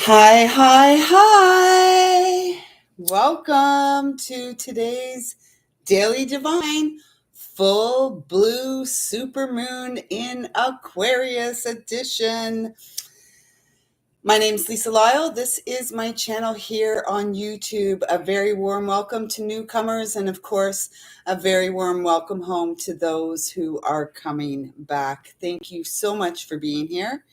Hi, hi, hi. Welcome to today's Daily Divine Full Blue Supermoon in Aquarius edition. My name's Lisa Lyle. This is my channel here on YouTube. A very warm welcome to newcomers, and of course, a very warm welcome home to those who are coming back. Thank you so much for being here.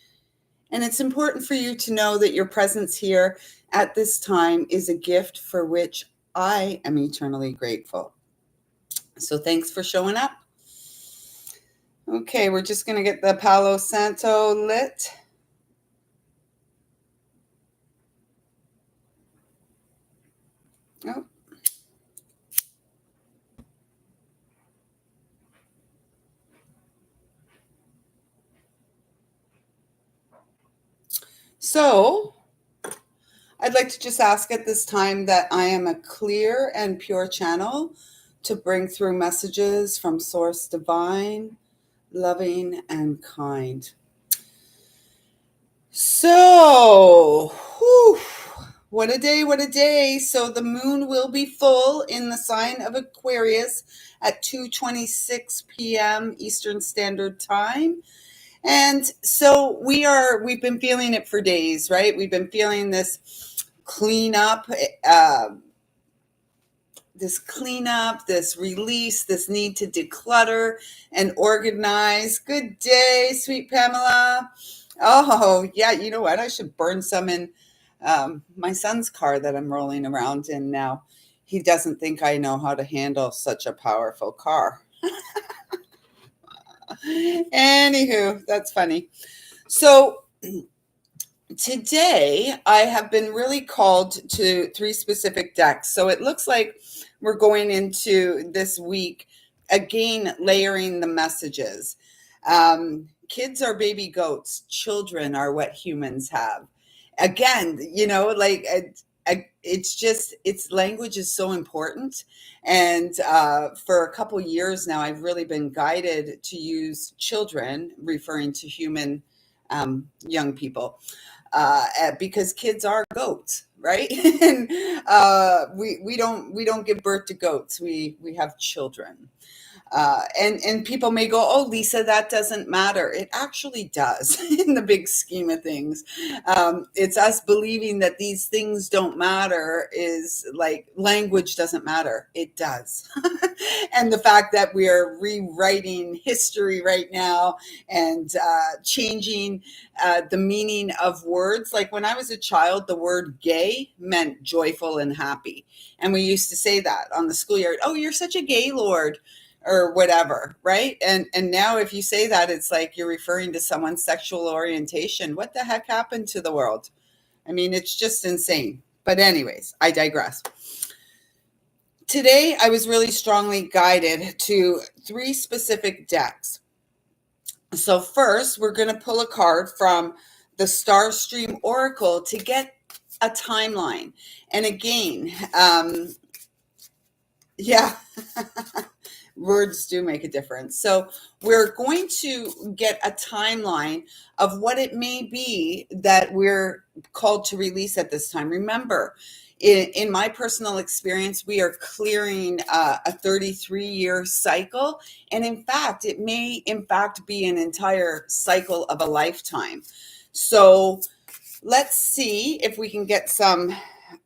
And it's important for you to know that your presence here at this time is a gift for which I am eternally grateful. So thanks for showing up. Okay, we're just going to get the Palo Santo lit. Oh. So I'd like to just ask at this time that I am a clear and pure channel to bring through messages from Source Divine, loving, and kind. So, whew, what a day, what a day. So the moon will be full in the sign of Aquarius at 2:26 p.m. Eastern Standard Time. And so we've been feeling it for days, right? We've been feeling this cleanup, this release, this need to declutter and organize. Good day, sweet Pamela. Oh, yeah, you know what? I should burn some in my son's car that I'm rolling around in now. He doesn't think I know how to handle such a powerful car. Anywho, that's funny. So today I have been really called to 3 specific decks. So it looks like we're going into this week again layering the messages. Kids are baby goats. Children are what humans have. Again, it's language is so important. And for a couple years now, I've really been guided to use children, referring to human young people, because kids are goats, right? And we don't give birth to goats. We have children. And people may go, oh, Lisa, that doesn't matter. It actually does in the big scheme of things. It's us believing that these things don't matter is like language doesn't matter. It does. And the fact that we are rewriting history right now and changing the meaning of words. Like when I was a child, the word gay meant joyful and happy. And we used to say that on the schoolyard. Oh, you're such a gay lord, or whatever, right? And now if you say that, it's like you're referring to someone's sexual orientation. What the heck happened to the world? I mean, it's just insane. But anyways, I digress. Today, I was really strongly guided to 3 specific decks. So first, we're going to pull a card from the Starstream Oracle to get a timeline. And again, yeah. Words do make a difference. So we're going to get a timeline of what it may be that we're called to release at this time. Remember, in my personal experience, we are clearing a 33-year cycle. And in fact, it may in fact be an entire cycle of a lifetime. So let's see if we can get some.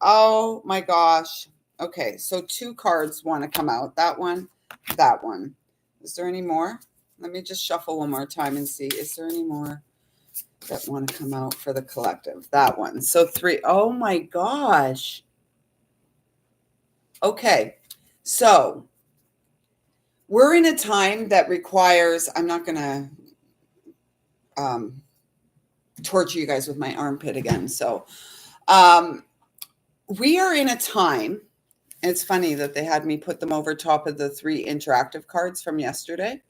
Oh my gosh. Okay, so 2 cards want to come out. That one. That one. Is there any more? Let me just shuffle one more time and see. Is there any more that want to come out for the collective? That one. So 3. Oh my gosh. Okay. So we're in a time that requires, I'm not going to torture you guys with my armpit again. So we are in a time. It's funny that they had me put them over top of the 3 interactive cards from yesterday.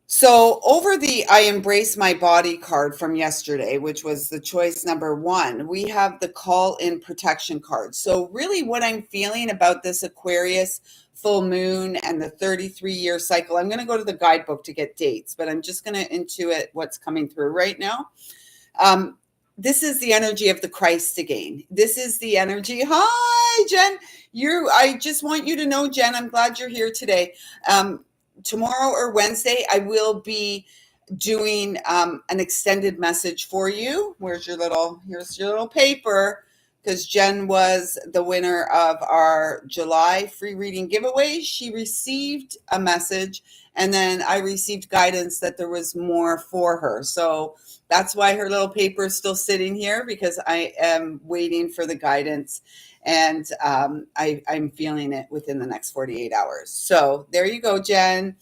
So over the I Embrace My Body card from yesterday, which was the choice number 1, we have the Call in Protection card. So really what I'm feeling about this Aquarius full moon and the 33-year cycle, I'm going to go to the guidebook to get dates, but I'm just going to intuit what's coming through right now. this is the energy of the Christ again. This is the energy. Hi, Jen. I just want you to know, Jen, I'm glad you're here today. Tomorrow or Wednesday, I will be doing an extended message for you. Here's your little paper, because Jen was the winner of our July free reading giveaway. She received a message, and then I received guidance that there was more for her. So that's why her little paper is still sitting here, because I am waiting for the guidance, and I'm feeling it within the next 48 hours. So there you go, Jen.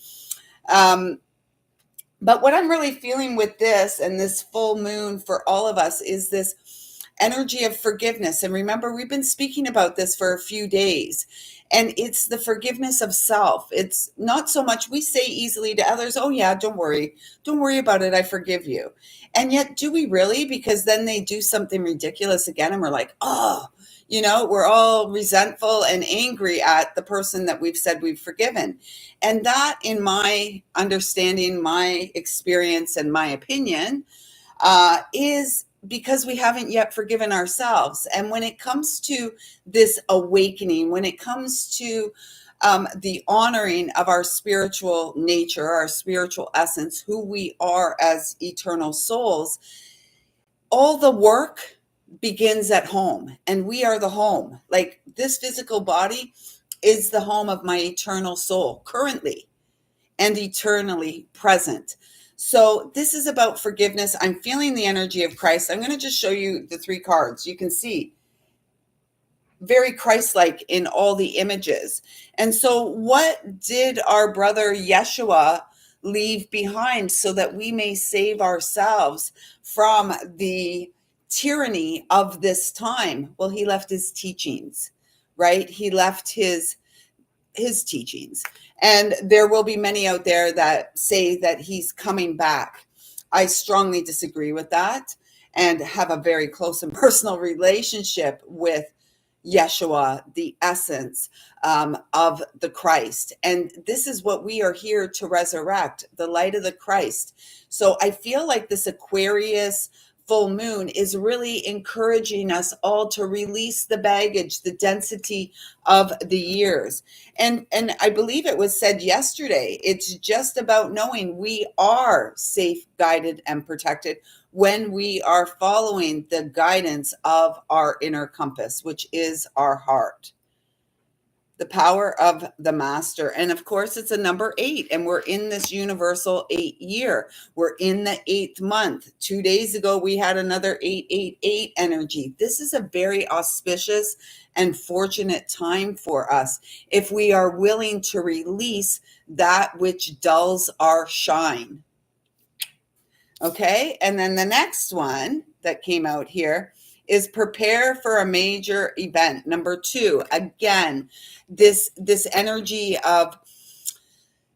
But what I'm really feeling with this and this full moon for all of us is this energy of forgiveness. And remember, we've been speaking about this for a few days. And it's the forgiveness of self. It's not so much we say easily to others, oh, yeah, don't worry. Don't worry about it. I forgive you. And yet, do we really? Because then they do something ridiculous again. And we're like, oh, we're all resentful and angry at the person that we've said we've forgiven. And that, in my understanding, my experience, and my opinion, is because we haven't yet forgiven ourselves. And when it comes to this awakening, when it comes to the honoring of our spiritual nature, our spiritual essence, who we are as eternal souls, all the work begins at home, and we are the home. Like, this physical body is the home of my eternal soul currently and eternally present. So this is about forgiveness. I'm feeling the energy of Christ. I'm going to just show you the 3 cards. You can see very Christ-like in all the images. And so what did our brother Yeshua leave behind so that we may save ourselves from the tyranny of this time? Well, he left his teachings, right? He left his teachings. And there will be many out there that say that he's coming back. I strongly disagree with that, and have a very close and personal relationship with Yeshua, the essence of the Christ. And this is what we are here to resurrect, the light of the Christ. So I feel like this Aquarius full moon is really encouraging us all to release the baggage, the density of the years. And I believe it was said yesterday, it's just about knowing we are safe, guided, and protected when we are following the guidance of our inner compass, which is our heart. The power of the master. And of course, it's a number 8, and we're in this universal 8 year. We're in the 8th month. 2 days ago, we had another 888 energy. This is a very auspicious and fortunate time for us if we are willing to release that which dulls our shine. Okay, and then the next one that came out here is prepare for a major event. Number 2, again, this energy of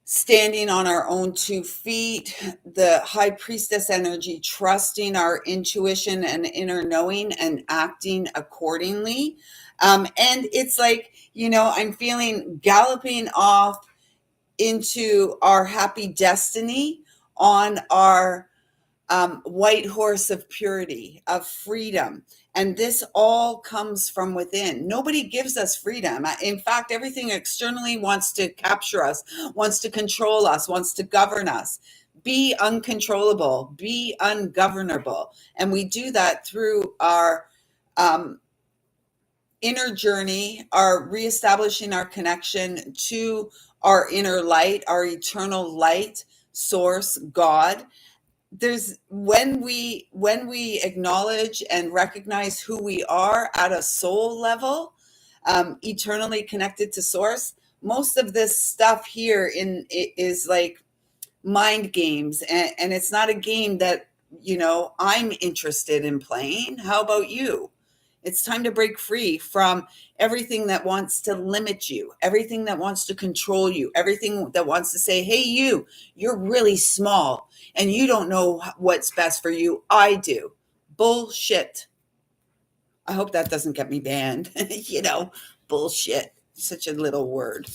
standing on our own 2 feet, the high priestess energy, trusting our intuition and inner knowing and acting accordingly. And it's like, I'm feeling galloping off into our happy destiny on our white horse of purity, of freedom. And this all comes from within. Nobody gives us freedom. In fact, everything externally wants to capture us, wants to control us, wants to govern us. Be uncontrollable, be ungovernable. And we do that through our inner journey, our reestablishing our connection to our inner light, our eternal light source, God. There's when we acknowledge and recognize who we are at a soul level, eternally connected to source, most of this stuff here is like mind games, and it's not a game that I'm interested in playing. How about you? It's time to break free from everything that wants to limit you, everything that wants to control you, everything that wants to say, hey, you're really small and you don't know what's best for you. I do. Bullshit. I hope that doesn't get me banned. Bullshit. Such a little word.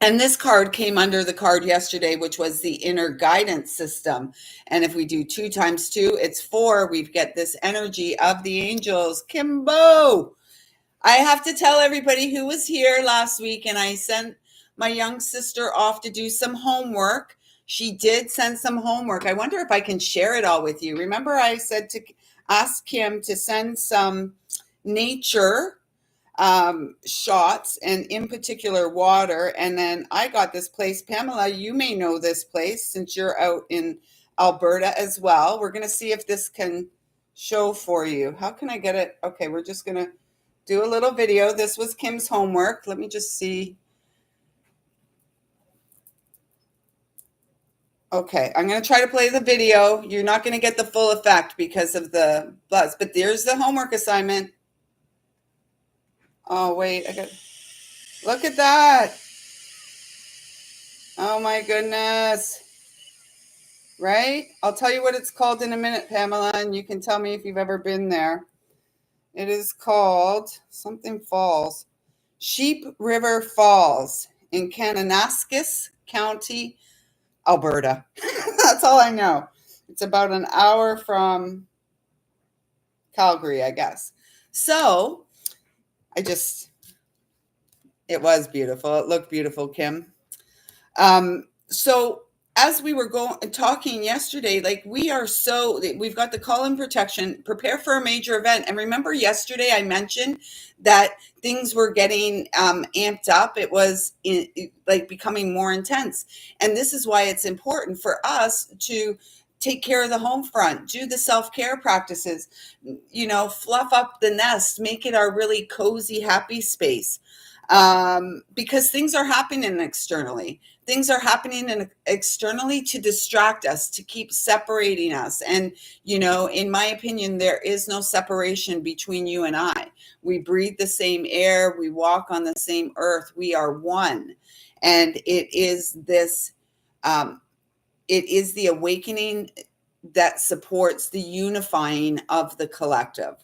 And this card came under the card yesterday, which was the inner guidance system. And if we do 2 times 2, it's 4. We get this energy of the angels. Kimbo! I have to tell everybody who was here last week, and I sent my young sister off to do some homework. She did send some homework. I wonder if I can share it all with you. Remember, I said to ask Kim to send some nature shots, and in particular water. And then I got this place. Pamela, you may know this place since you're out in Alberta as well. We're going to see if this can show for you. How can I get it? Okay, we're just going to do a little video. This was Kim's homework. Let me just see. Okay, I'm going to try to play the video. You're not going to get the full effect because of the buzz, but there's the homework assignment. Oh, wait, look at that. Oh my goodness. Right? I'll tell you what it's called in a minute, Pamela, and you can tell me if you've ever been there. It is called something falls. Sheep River Falls in Kananaskis County, Alberta. That's all I know. It's about an hour from Calgary, I guess. So it was beautiful. It looked beautiful, Kim. So as we were talking yesterday, like we've got the call in protection, prepare for a major event. And remember yesterday I mentioned that things were getting amped up. It was like becoming more intense. And this is why it's important for us to take care of the home front, do the self-care practices, fluff up the nest, make it our really cozy, happy space. Because things are happening externally. Things are happening externally to distract us, to keep separating us. And, in my opinion, there is no separation between you and I. We breathe the same air. We walk on the same earth. We are one. And it is the awakening that supports the unifying of the collective.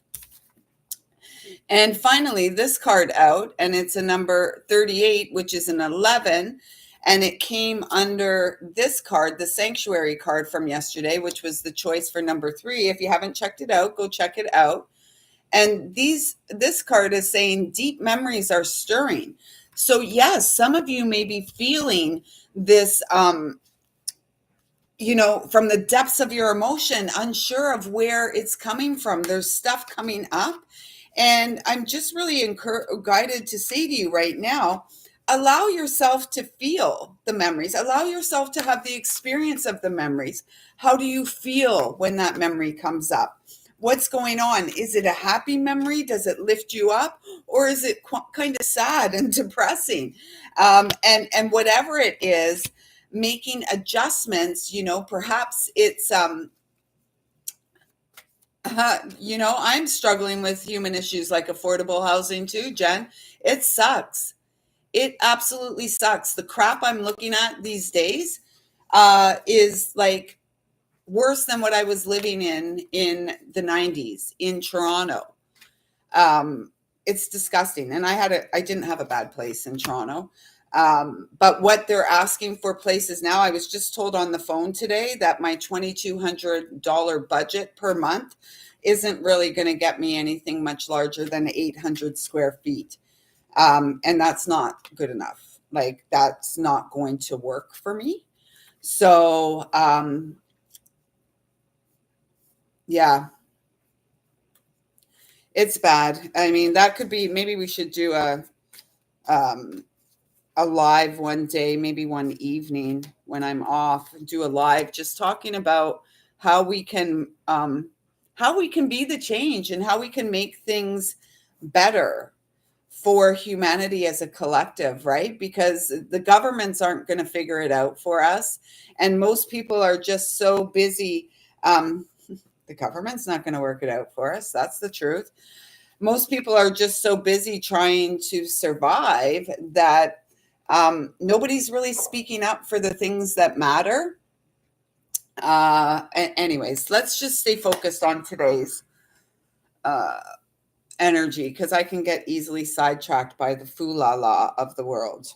And finally, this card out, and it's a number 38, which is an 11. And it came under this card, the sanctuary card from yesterday, which was the choice for number 3. If you haven't checked it out, go check it out. And this card is saying deep memories are stirring. So yes, some of you may be feeling this, from the depths of your emotion, unsure of where it's coming from. There's stuff coming up. And I'm just really guided to say to you right now, allow yourself to feel the memories. Allow yourself to have the experience of the memories. How do you feel when that memory comes up? What's going on? Is it a happy memory? Does it lift you up? Or is it kind of sad and depressing? And whatever it is, making adjustments, perhaps it's... I'm struggling with human issues like affordable housing too, Jen. It sucks. It absolutely sucks. The crap I'm looking at these days is like worse than what I was living in the 90s in Toronto. It's disgusting. And I didn't have a bad place in Toronto. But what they're asking for places now, I was just told on the phone today that my $2,200 budget per month isn't really going to get me anything much larger than 800 square feet. And that's not good enough. Like, that's not going to work for me. So, yeah, it's bad. I mean, that could be, maybe we should do a live one day, maybe one evening when I'm off, do a live just talking about how we can be the change and how we can make things better for humanity as a collective, right? Because the governments aren't going to figure it out for us. And most people are just so busy. The government's not going to work it out for us. That's the truth. Most people are just so busy trying to survive that nobody's really speaking up for the things that matter. Anyways, let's just stay focused on today's energy, because I can get easily sidetracked by the foo-la-la of the world.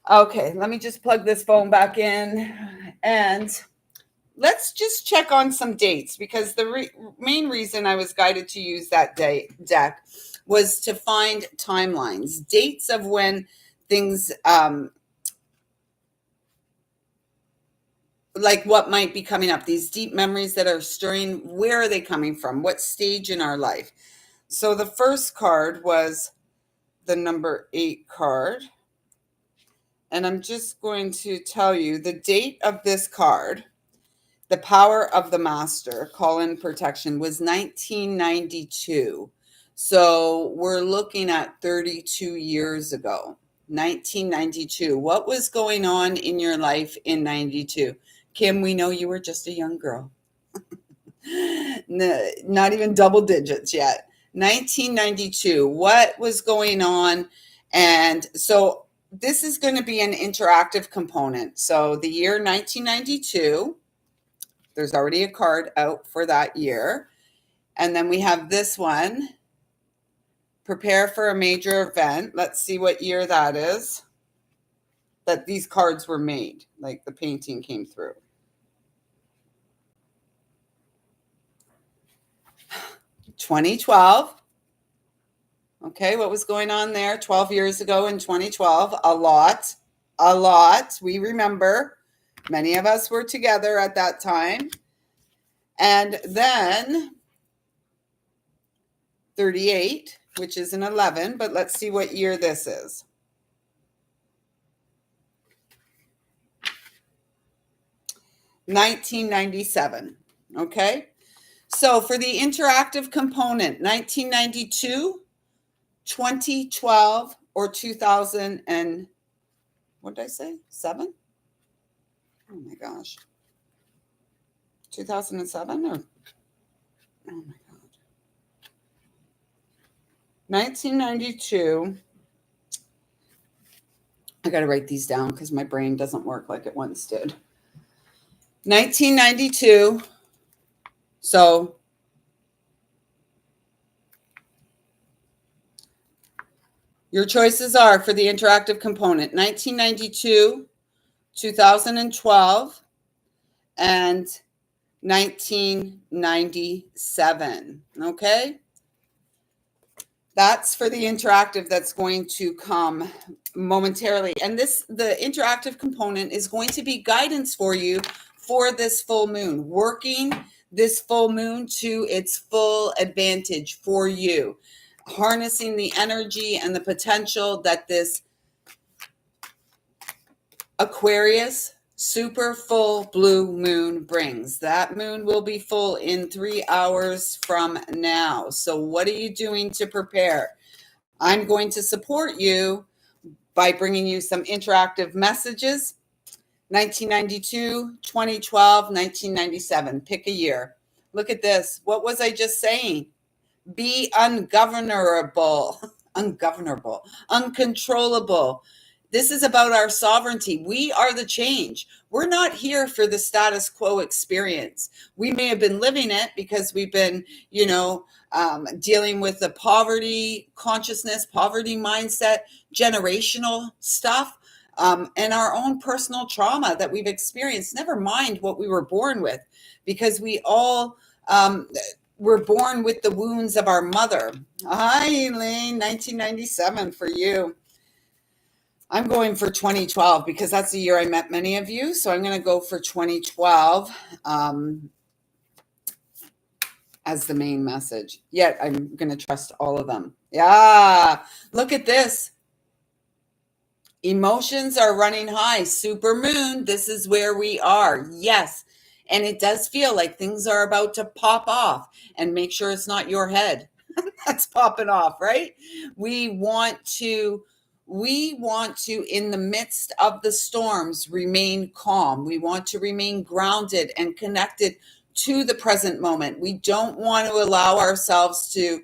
Okay, let me just plug this phone back in and let's just check on some dates, because the main reason I was guided to use that deck was to find timelines, dates of when things like what might be coming up, these deep memories that are stirring. Where are they coming from? What stage in our life? So the first card was the number 8 card. And I'm just going to tell you the date of this card. The Power of the Master, Call in Protection, was 1992. So we're looking at 32 years ago, 1992. What was going on in your life in 92? Kim, we know you were just a young girl. Not even double digits yet. 1992. What was going on? And so this is going to be an interactive component. So the year 1992. There's already a card out for that year. And then we have this one, prepare for a major event. Let's see what year that is that these cards were made, like the painting came through. 2012. Okay, what was going on there 12 years ago in 2012? A lot. We remember. Many of us were together at that time. And then 38, which is an 11, but let's see what year this is. 1997. Okay. So for the interactive component, 1992, 2012, or 2000 and what did I say? 7? Oh my gosh. 2007 or oh my god. 1992. I got to write these down because my brain doesn't work like it once did. 1992. So your choices are for the interactive component 1992, 2012, and 1997. Okay. That's for the interactive that's going to come momentarily. And the interactive component is going to be guidance for you for this full moon, working this full moon to its full advantage for you, harnessing the energy and the potential that this Aquarius super full blue moon brings. That moon will be full in 3 hours from now. So what are you doing to prepare? I'm going to support you by bringing you some interactive messages. 1992, 2012, 1997. Pick a year. Look at this. What was I just saying? Be ungovernable, uncontrollable. This is about our sovereignty. We are the change. We're not here for the status quo experience. We may have been living it because we've been, dealing with the poverty consciousness, poverty mindset, generational stuff, and our own personal trauma that we've experienced. Never mind what we were born with, because we all were born with the wounds of our mother. Hi, Elaine, 1997 for you. I'm going for 2012 because that's the year I met many of you. So I'm going to go for 2012 as the main message. Yet I'm going to trust all of them. Yeah, look at this. Emotions are running high. Super moon, this is where we are. Yes. And it does feel like things are about to pop off, and make sure it's not your head that's popping off, right? We want to, in the midst of the storms, remain calm. We want to remain grounded and connected to the present moment. We don't want to allow ourselves to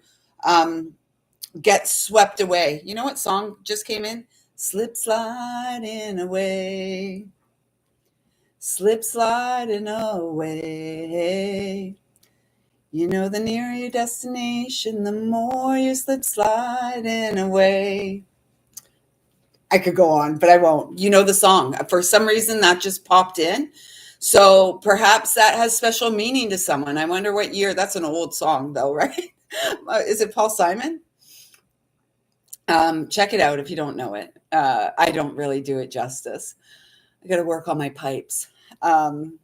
get swept away. You know what song just came in? Slip sliding away. Slip sliding away. You know, the nearer your destination, the more you slip sliding away. I could go on, but I won't. You know the song. For some reason, that just popped in. So perhaps that has special meaning to someone. I wonder what year. That's an old song, though, right? Is it Paul Simon? Check it out if you don't know it. I don't really do it justice. I got to work on my pipes. Um,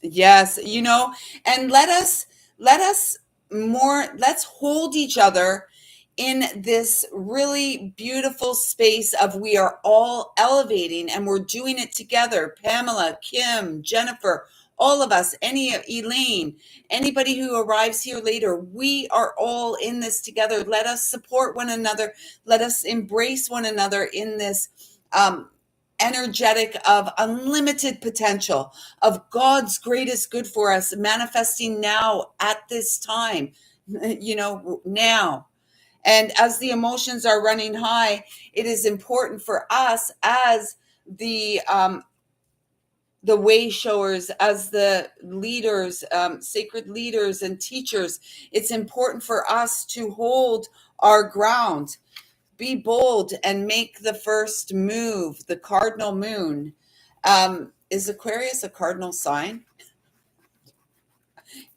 yes, and let us let's hold each other in this really beautiful space of we are all elevating and we're doing it together. Pamela, Kim, Jennifer, all of us, Elaine, anybody who arrives here later, we are all in this together. Let us support one another. Let us embrace one another in this um, energetic of unlimited potential of God's greatest good for us manifesting now at this time, now. And as the emotions are running high, it is important for us as the way showers, as the leaders, sacred leaders and teachers. It's important for us to hold our ground, be bold, and make the first move. The cardinal moon. Is Aquarius a cardinal sign?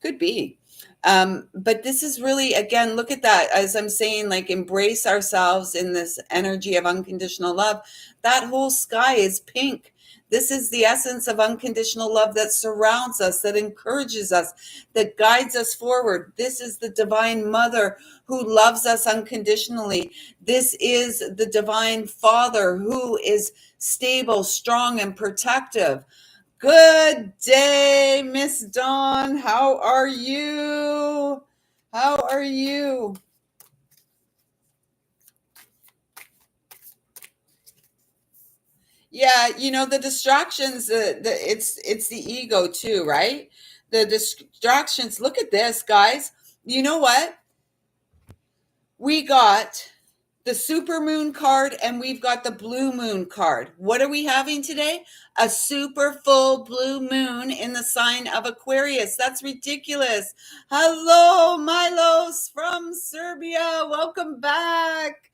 Could be. But this is really, again, look at that. As I'm saying, like, embrace ourselves in this energy of unconditional love. That whole sky is pink. This is the essence of unconditional love that surrounds us, that encourages us, that guides us forward. This is the divine mother who loves us unconditionally. This is the divine father who is stable, strong, and protective. Good day, Miss Dawn. How are you? How are you? Yeah, the distractions. It's the ego too, right? The distractions. Look at this, guys. You know what? We got the super moon card and we've got the blue moon card. What are we having today? A super full blue moon in the sign of Aquarius. That's ridiculous. Hello, Milos from Serbia. Welcome back.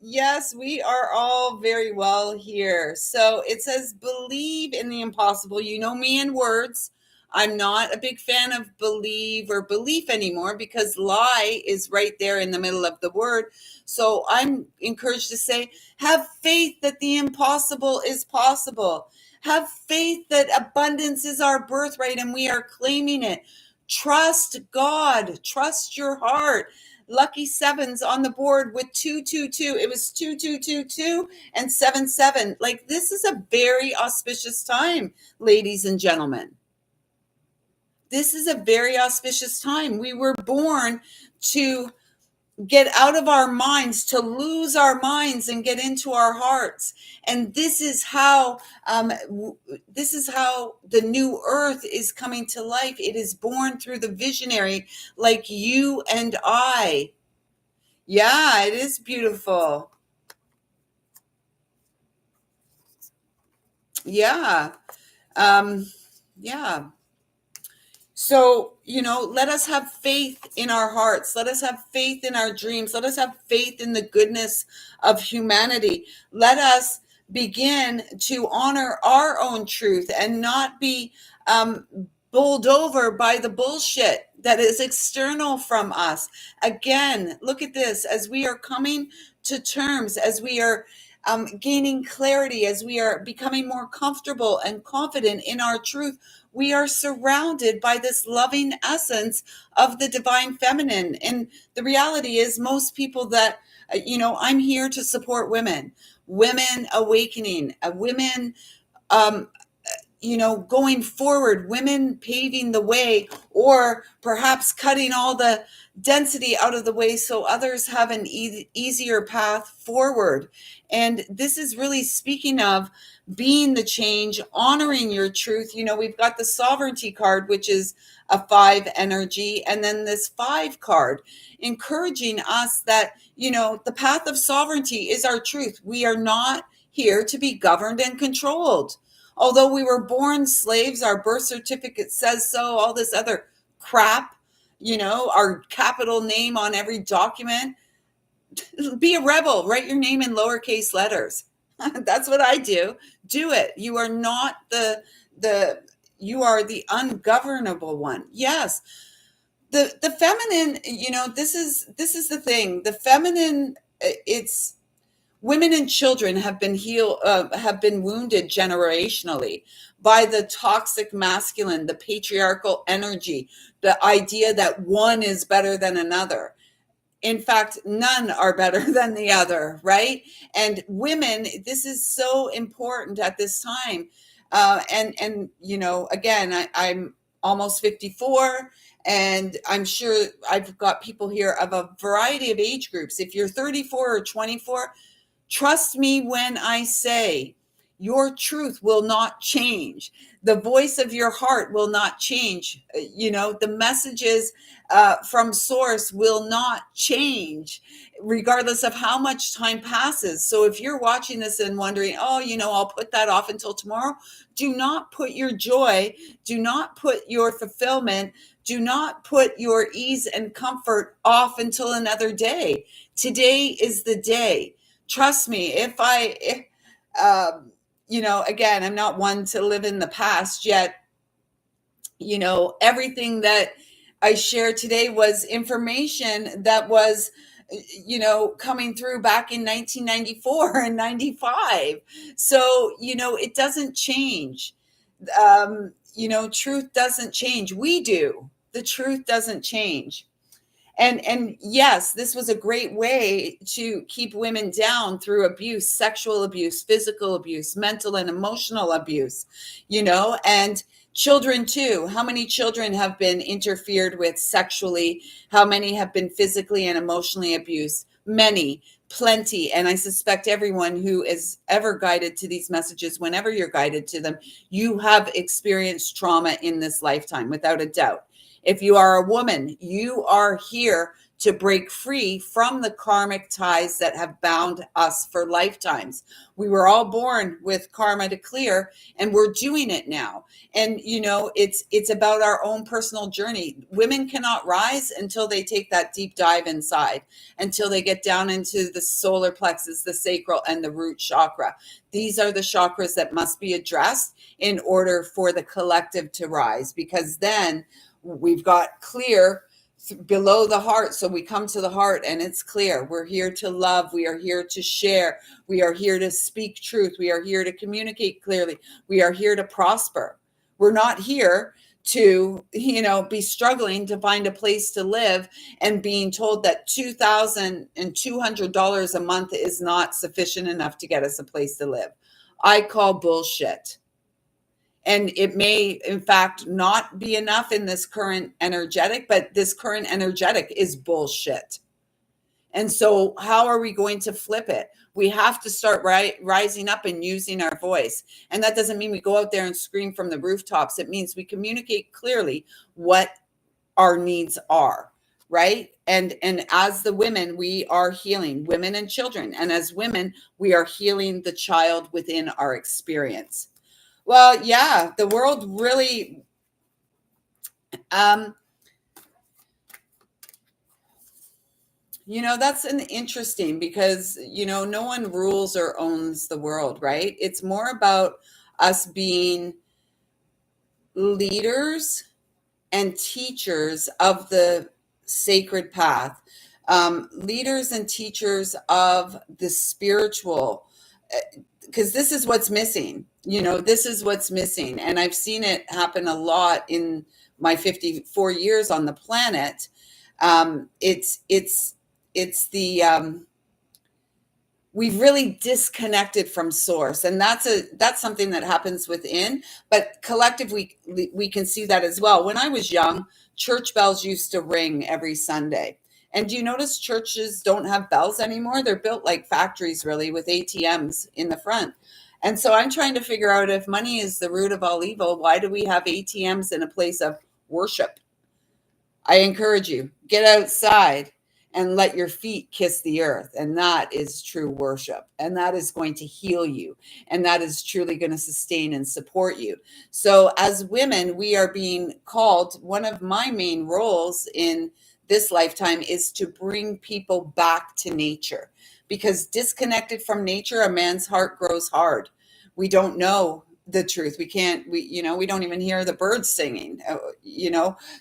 Yes, we are all very well here. So it says, believe in the impossible. You know me in words. I'm not a big fan of believe or belief anymore because lie is right there in the middle of the word. So I'm encouraged to say, have faith that the impossible is possible. Have faith that abundance is our birthright and we are claiming it. Trust God, trust your heart. Lucky sevens on the board with 222. It was 2222 and 77. Like, this is a very auspicious time, ladies and gentlemen. This is a very auspicious time. We were born to get out of our minds, to lose our minds and get into our hearts. And this is how the new earth is coming to life. It is born through the visionary like you and I. Yeah, it is beautiful. Yeah. Um, yeah. So, let us have faith in our hearts. Let us have faith in our dreams. Let us have faith in the goodness of humanity. Let us begin to honor our own truth and not be um, bowled over by the bullshit that is external from us. Again, look at this. As we are coming to terms, as we are gaining clarity, as we are becoming more comfortable and confident in our truth, we are surrounded by this loving essence of the divine feminine. And the reality is, most people that, I'm here to support women awakening, women, um, going forward, women paving the way, or perhaps cutting all the density out of the way so others have an easier path forward. And this is really speaking of being the change, honoring your truth. We've got the sovereignty card, which is a 5 energy, and then this 5 card encouraging us that, the path of sovereignty is our truth. We are not here to be governed and controlled. Although we were born slaves, our birth certificate says so, all this other crap, our capital name on every document. Be a rebel. Write your name in lowercase letters. That's what I do. Do it. You are not the you are the ungovernable one. Yes. The feminine, this is the thing. The feminine, it's women and children have been wounded generationally by the toxic masculine, the patriarchal energy, the idea that one is better than another. In fact, none are better than the other, right? And women, this is so important at this time. Again, I'm almost 54, and I'm sure I've got people here of a variety of age groups. If you're 34 or 24, trust me when I say your truth will not change. The voice of your heart will not change. The messages from source will not change, regardless of how much time passes. So if you're watching this and wondering, oh, I'll put that off until tomorrow, do not put your joy, do not put your fulfillment, do not put your ease and comfort off until another day. Today is the day. Trust me, again, I'm not one to live in the past, yet everything that I shared today was information that was coming through back in 1994 and 95. So it doesn't change. Truth doesn't change. We do. The truth doesn't change. And yes, this was a great way to keep women down through abuse, sexual abuse, physical abuse, mental and emotional abuse, and children too. How many children have been interfered with sexually? How many have been physically and emotionally abused? Many, plenty. And I suspect everyone who is ever guided to these messages, whenever you're guided to them, you have experienced trauma in this lifetime, without a doubt. If you are a woman, you are here to break free from the karmic ties that have bound us for lifetimes. We were all born with karma to clear, and we're doing it now. And it's about our own personal journey. Women cannot rise until they take that deep dive inside, until they get down into the solar plexus, the sacral, and the root chakra. These are the chakras that must be addressed in order for the collective to rise, because then we've got clear below the heart. So we come to the heart and it's clear. We're here to love. We are here to share. We are here to speak truth. We are here to communicate clearly. We are here to prosper. We're not here to, be struggling to find a place to live and being told that $2,200 a month is not sufficient enough to get us a place to live. I call bullshit. And it may, in fact, not be enough in this current energetic, but this current energetic is bullshit. And so how are we going to flip it? We have to start rising up and using our voice. And that doesn't mean we go out there and scream from the rooftops. It means we communicate clearly what our needs are, right? And as the women, we are healing women and children. And as women, we are healing the child within our experience. Well, yeah, the world really, that's an interesting, because, no one rules or owns the world, right? It's more about us being leaders and teachers of the sacred path, leaders and teachers of the spiritual, because this is what's missing. This is what's missing. And I've seen it happen a lot in my 54 years on the planet. It's the we've really disconnected from source, and that's something that happens within, but collectively we can see that as well. When I was young, church bells used to ring every Sunday. And do you notice churches don't have bells anymore? They're built like factories, really, with ATMs in the front. And so I'm trying to figure out, if money is the root of all evil, why do we have ATMs in a place of worship? I encourage you, get outside and let your feet kiss the earth. And that is true worship. And that is going to heal you. And that is truly going to sustain and support you. So as women, we are being called, one of my main roles in this lifetime is to bring people back to nature, because disconnected from nature, a man's heart grows hard. We don't know the truth. We don't even hear the birds singing,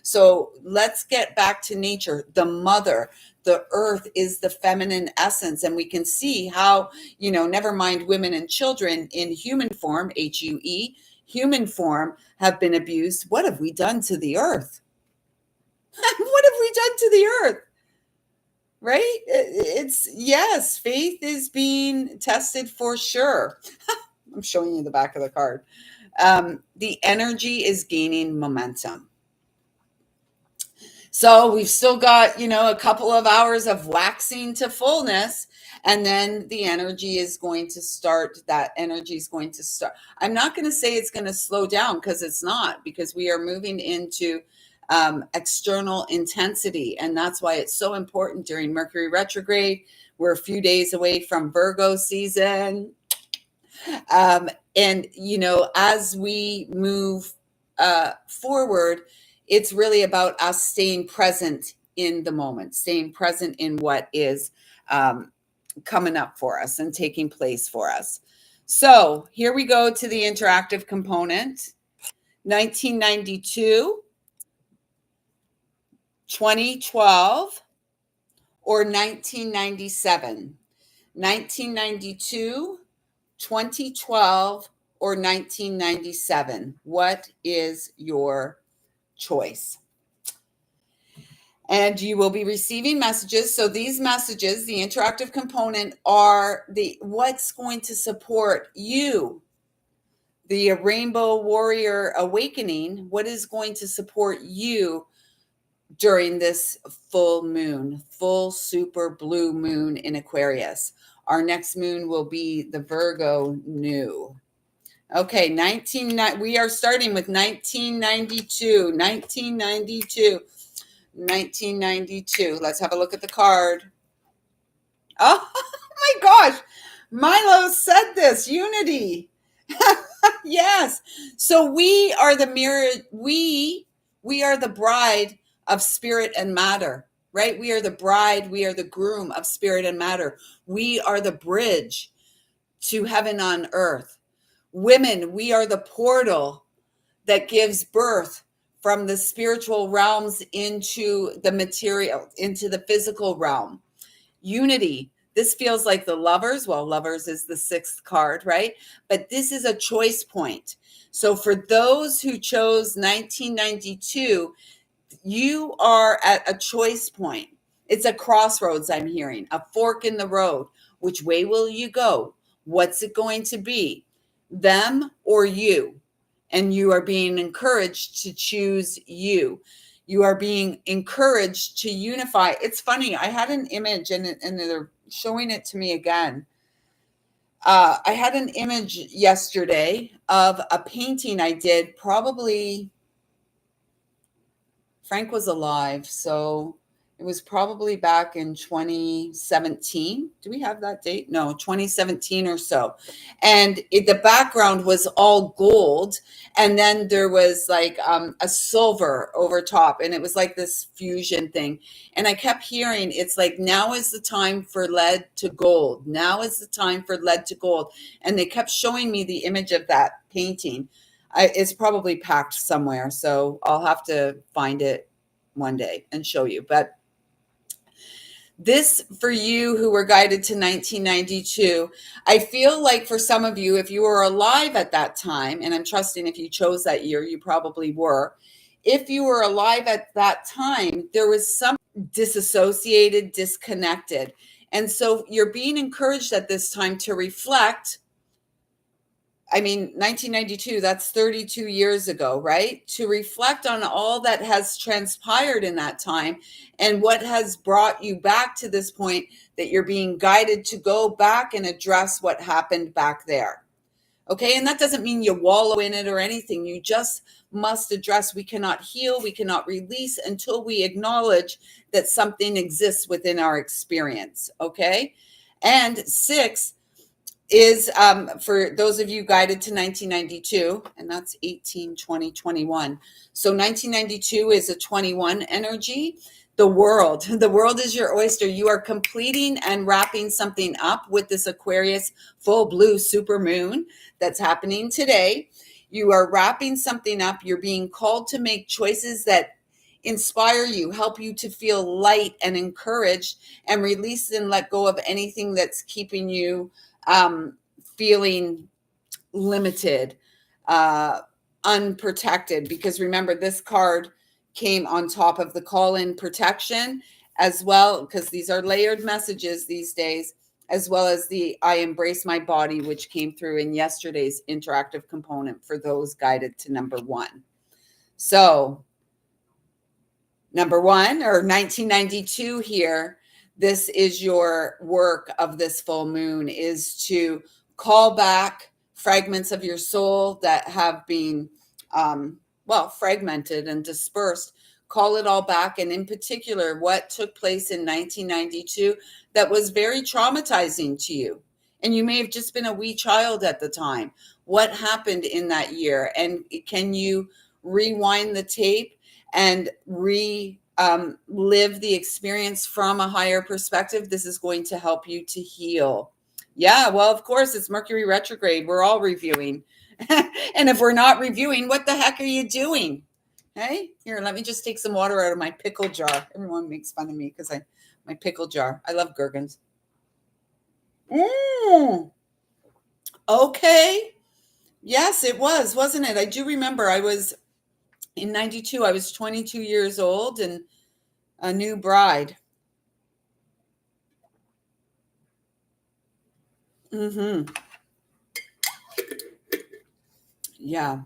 so let's get back to nature. The mother, the earth, is the feminine essence, and we can see how, never mind women and children in human form, HUE, human form, have been abused. What have we done to the earth? What have we done to the earth? Right? It's, yes, faith is being tested for sure. I'm showing you the back of the card. The energy is gaining momentum. So we've still got, a couple of hours of waxing to fullness, and then the energy is going to start. That energy is going to start. I'm not going to say it's going to slow down, because it's not, because we are moving into external intensity. And that's why it's so important during Mercury retrograde. We're a few days away from Virgo season. And, as we move forward, it's really about us staying present in the moment, staying present in what is coming up for us and taking place for us. So here we go to the interactive component. 1992, 2012, or 1997. 1992, 2012, or 1997. What is your choice? And you will be receiving messages. So these messages, the interactive component, are what's going to support you, the Rainbow Warrior Awakening. What is going to support you during this full moon, full super blue moon in Aquarius? Our next moon will be the Virgo new. Okay, we are starting with 1992. 1992. Let's have a look at the card. Oh my gosh. Milo said this. Unity. Yes. So we are the mirror. We are the bride of spirit and matter, right? We are the bride. We are the groom of spirit and matter. We are the bridge to heaven on earth. Women, we are the portal that gives birth from the spiritual realms into the material, into the physical realm. Unity. This feels like the Lovers. Well, Lovers is the 6th card, right? But this is a choice point. So for those who chose 1992, you are at a choice point. It's a crossroads, I'm hearing, a fork in the road. Which way will you go? What's it going to be? Them or you? And you are being encouraged to choose you. You are being encouraged to unify. It's funny. I had an image, and they're showing it to me again. I had an image yesterday of a painting I did. Probably Frank was alive, so it was probably back in 2017. Do we have that date? No, 2017 or so. And the background was all gold. And then there was like a silver over top. And it was like this fusion thing. And I kept hearing, it's like, now is the time for lead to gold. Now is the time for lead to gold. And they kept showing me the image of that painting. It's probably packed somewhere. So I'll have to find it one day and show you. But this, for you who were guided to 1992, I feel like for some of you, if you were alive at that time, and I'm trusting if you chose that year, you probably were. If you were alive at that time, there was some disassociated, disconnected. And so you're being encouraged at this time to reflect. I mean, 1992, that's 32 years ago, right? To reflect on all that has transpired in that time and what has brought you back to this point, that you're being guided to go back and address what happened back there. Okay. And that doesn't mean you wallow in it or anything. You just must address. We cannot heal. We cannot release until we acknowledge that something exists within our experience. Okay. And 6 is for those of you guided to 1992, and that's 18, 20, 21. So 1992 is a 21 energy. The world. The world is your oyster. You are completing and wrapping something up with this Aquarius full blue super moon that's happening today. You are wrapping something up. You're being called to make choices that inspire you, help you to feel light and encouraged, and release and let go of anything that's keeping you feeling limited, uh, unprotected. Because remember, this card came on top of the call-in protection as well, because these are layered messages these days, as well as the I embrace my body, which came through in yesterday's interactive component for those guided to number 1. So number 1, or 1992 here, this is your work of this full moon, is to call back fragments of your soul that have been fragmented and dispersed. Call it all back, and in particular what took place in 1992 that was very traumatizing to you, and you may have just been a wee child at the time. What happened in that year, and can you rewind the tape and live the experience from a higher perspective? This is going to help you to heal. Yeah, well, of course, it's Mercury retrograde. We're all reviewing. And if we're not reviewing, what the heck are you doing? Hey, here, let me just take some water out of my pickle jar. Everyone makes fun of me because my pickle jar. I love gherkins. Okay. Yes, it was, wasn't it? I do remember in 92, I was 22 years old and a new bride. Yeah.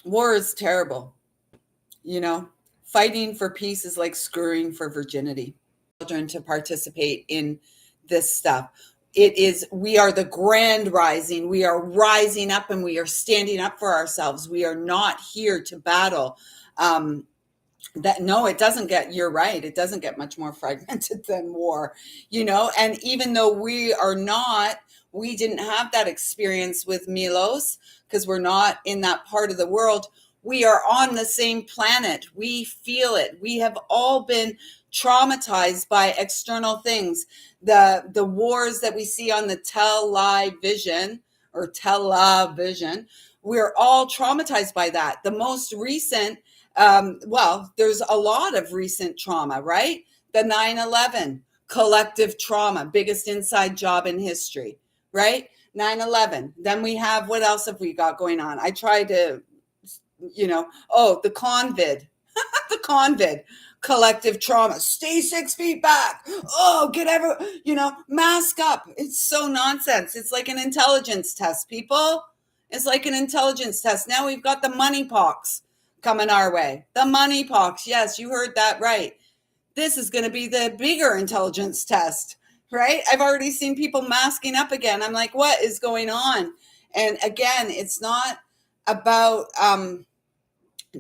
War is terrible. Fighting for peace is like screwing for virginity. Children to participate in this stuff. We are the grand rising. We are rising up and we are standing up for ourselves. We are not here to battle. No, it doesn't you're right. It doesn't get much more fragmented than war, and even though we didn't have that experience with Milos because we're not in that part of the world. We are on the same planet. We feel it. We have all been traumatized by external things. The wars that we see on the television, we're all traumatized by that. The most recent, there's a lot of recent trauma, right? The 9/11 collective trauma, biggest inside job in history, right? 9/11. Then we have, what else have we got going on? I try to, the convid collective trauma. Stay 6 feet back. Oh, mask up. It's so nonsense. It's like an intelligence test, people. It's like an intelligence test. Now we've got the money pox coming our way. The money pox. Yes, you heard that right. This is going to be the bigger intelligence test, right? I've already seen people masking up again. I'm like, what is going on? And again, it's not about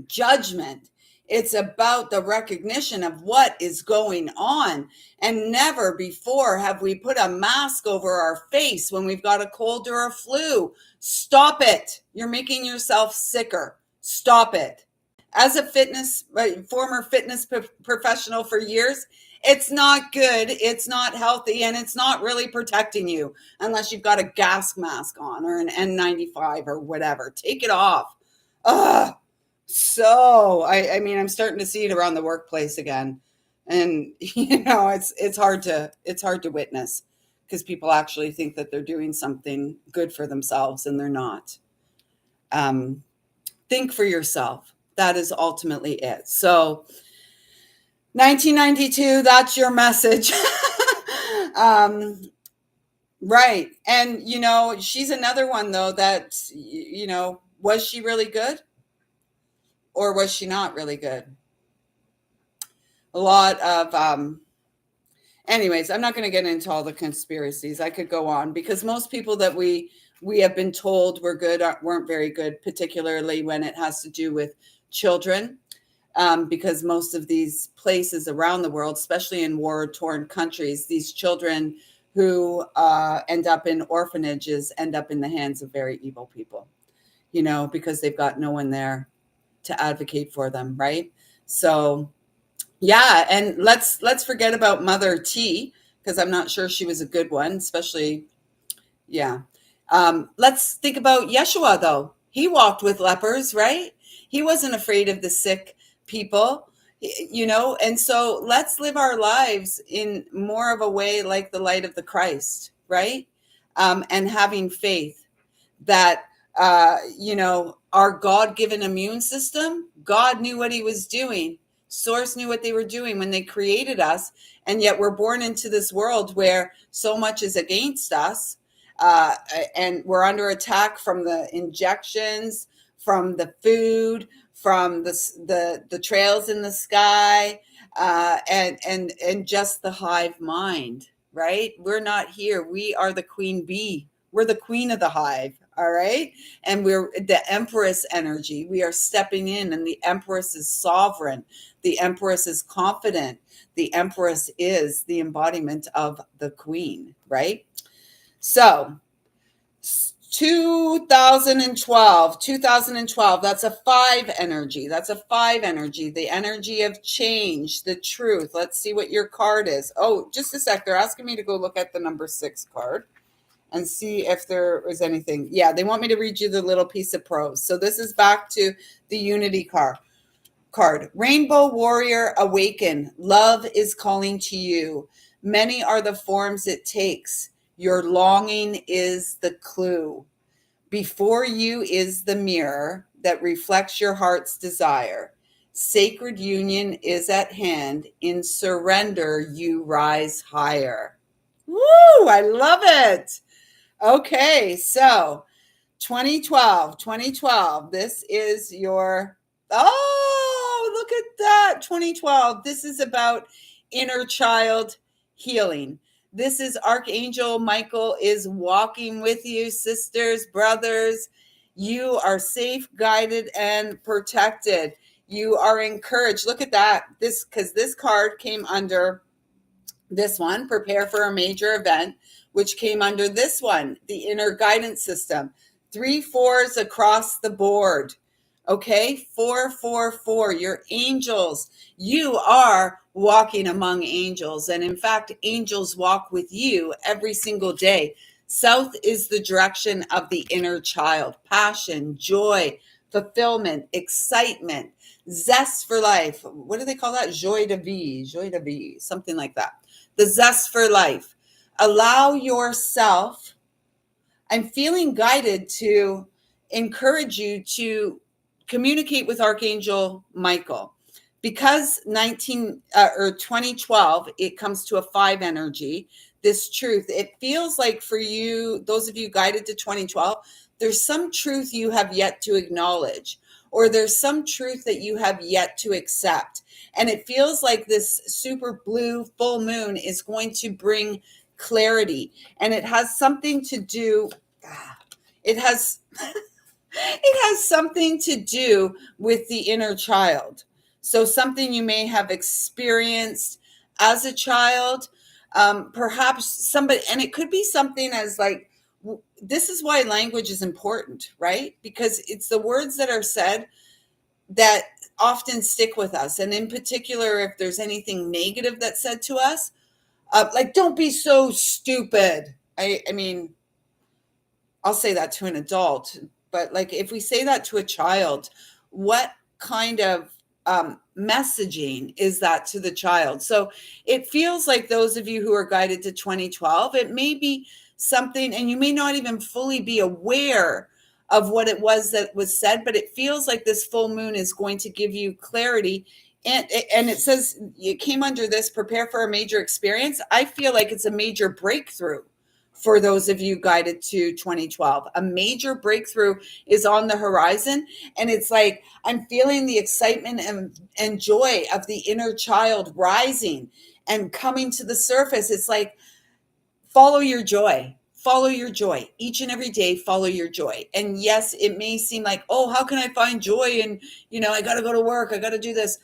judgment. It's about the recognition of what is going on. And never before have we put a mask over our face when we've got a cold or a flu. Stop it. You're making yourself sicker. Stop it. As a former fitness professional for years, it's not good. It's not healthy, and it's not really protecting you unless you've got a gas mask on or an N95 or whatever. Take it off. Ugh. So I'm starting to see it around the workplace again, and it's hard to witness because people actually think that they're doing something good for themselves and they're not. Think for yourself. That is ultimately it. So 1992, that's your message. Right. And she's another one though that was she really good? Or was she not really good? A lot of, anyways, I'm not going to get into all the conspiracies. I could go on because most people that we have been told were good weren't very good, particularly when it has to do with children, because most of these places around the world, especially in war-torn countries, these children who end up in orphanages end up in the hands of very evil people, because they've got no one there to advocate for them, right? So yeah, and let's forget about Mother T, because I'm not sure she was a good one, especially yeah. Let's think about Yeshua, though. He walked with lepers, right? He wasn't afraid of the sick people, and so let's live our lives in more of a way like the light of the Christ, right? And having faith that our God-given immune system, God knew what he was doing. Source knew what they were doing when they created us, and yet we're born into this world where so much is against us, uh, and we're under attack from the injections, from the food, from the trails in the sky, and just the hive mind. Right? We're not here. We are the queen bee. We're the queen of the hive. All right. And we're the empress energy. We are stepping in, and the empress is sovereign. The empress is confident. The empress is the embodiment of the queen, right? So 2012, that's a 5 energy. That's a 5 energy. The energy of change, the truth. Let's see what your card is. Oh, just a sec. They're asking me to go look at the number 6 card and see if there was anything. Yeah, they want me to read you the little piece of prose. So this is back to the Unity card. Rainbow Warrior, awaken. Love is calling to you. Many are the forms it takes. Your longing is the clue. Before you is the mirror that reflects your heart's desire. Sacred union is at hand. In surrender, you rise higher. Woo! I love it. Okay, so 2012. This is your, oh, look at that. 2012. This is about inner child healing. This is Archangel Michael is walking with you, sisters, brothers. You are safe, guided, and protected. You are encouraged. Look at that. Because this card came under this one, prepare for a major event, which came under this one, the inner guidance system. 3 4s across the board. Okay, 4 your angels. You are walking among angels, and in fact, angels walk with you every single day. South is the direction of the inner child. Passion, joy, fulfillment, excitement, zest for life. What do they call that? Joie de vie, something like that. The zest for life. Allow yourself. I'm feeling guided to encourage you to communicate with Archangel Michael, because 2012, it comes to a 5 energy. This truth, it feels like for you, those of you guided to 2012, there's some truth you have yet to acknowledge, or there's some truth that you have yet to accept. And it feels like this super blue full moon is going to bring clarity. And it has something to do, it has something to do with the inner child. So something you may have experienced as a child, perhaps somebody, and it could be something as like, this is why language is important, right? Because it's the words that are said that often stick with us. And in particular, if there's anything negative that's said to us, like, don't be so stupid. I mean, I'll say that to an adult, but like if we say that to a child, what kind of messaging is that to the child? So it feels like those of you who are guided to 2012, it may be something, and you may not even fully be aware of what it was that was said, but it feels like this full moon is going to give you clarity. And it says it came under this, prepare for a major experience. I feel like it's a major breakthrough for those of you guided to 2012. A major breakthrough is on the horizon. And it's like, I'm feeling the excitement and joy of the inner child rising and coming to the surface. It's like, follow your joy. Follow your joy. Each and every day, follow your joy. And yes, it may seem like, oh, how can I find joy? And, I got to go to work. I got to do this.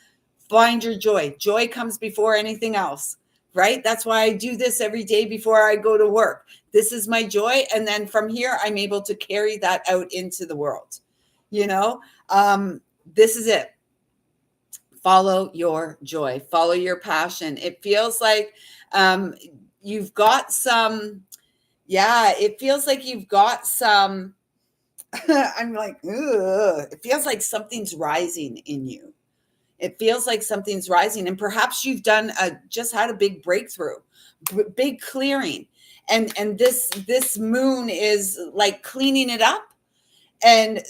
Find your joy. Joy comes before anything else, right? That's why I do this every day before I go to work. This is my joy. And then from here, I'm able to carry that out into the world. This is it. Follow your joy, follow your passion. It feels like you've got some, yeah, it feels like you've got some, I'm like, ugh. It feels like something's rising in you. It feels like something's rising, and perhaps you've just had a big breakthrough, big clearing, and this moon is like cleaning it up. And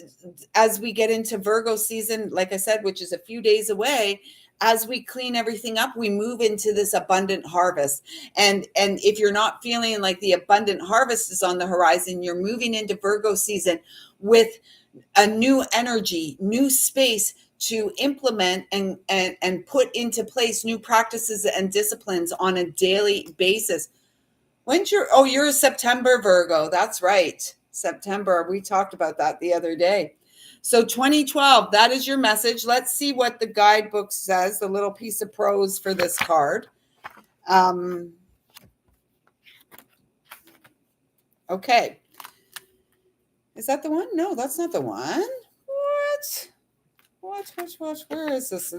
as we get into Virgo season, like I said, which is a few days away, as we clean everything up, we move into this abundant harvest. And if you're not feeling like the abundant harvest is on the horizon, you're moving into Virgo season with a new energy, new space to implement and put into place new practices and disciplines on a daily basis. You're a September Virgo. That's right. September. We talked about that the other day. So 2012, that is your message. Let's see what the guidebook says, the little piece of prose for this card. Okay. Is that the one? No, that's not the one. What? Where is this?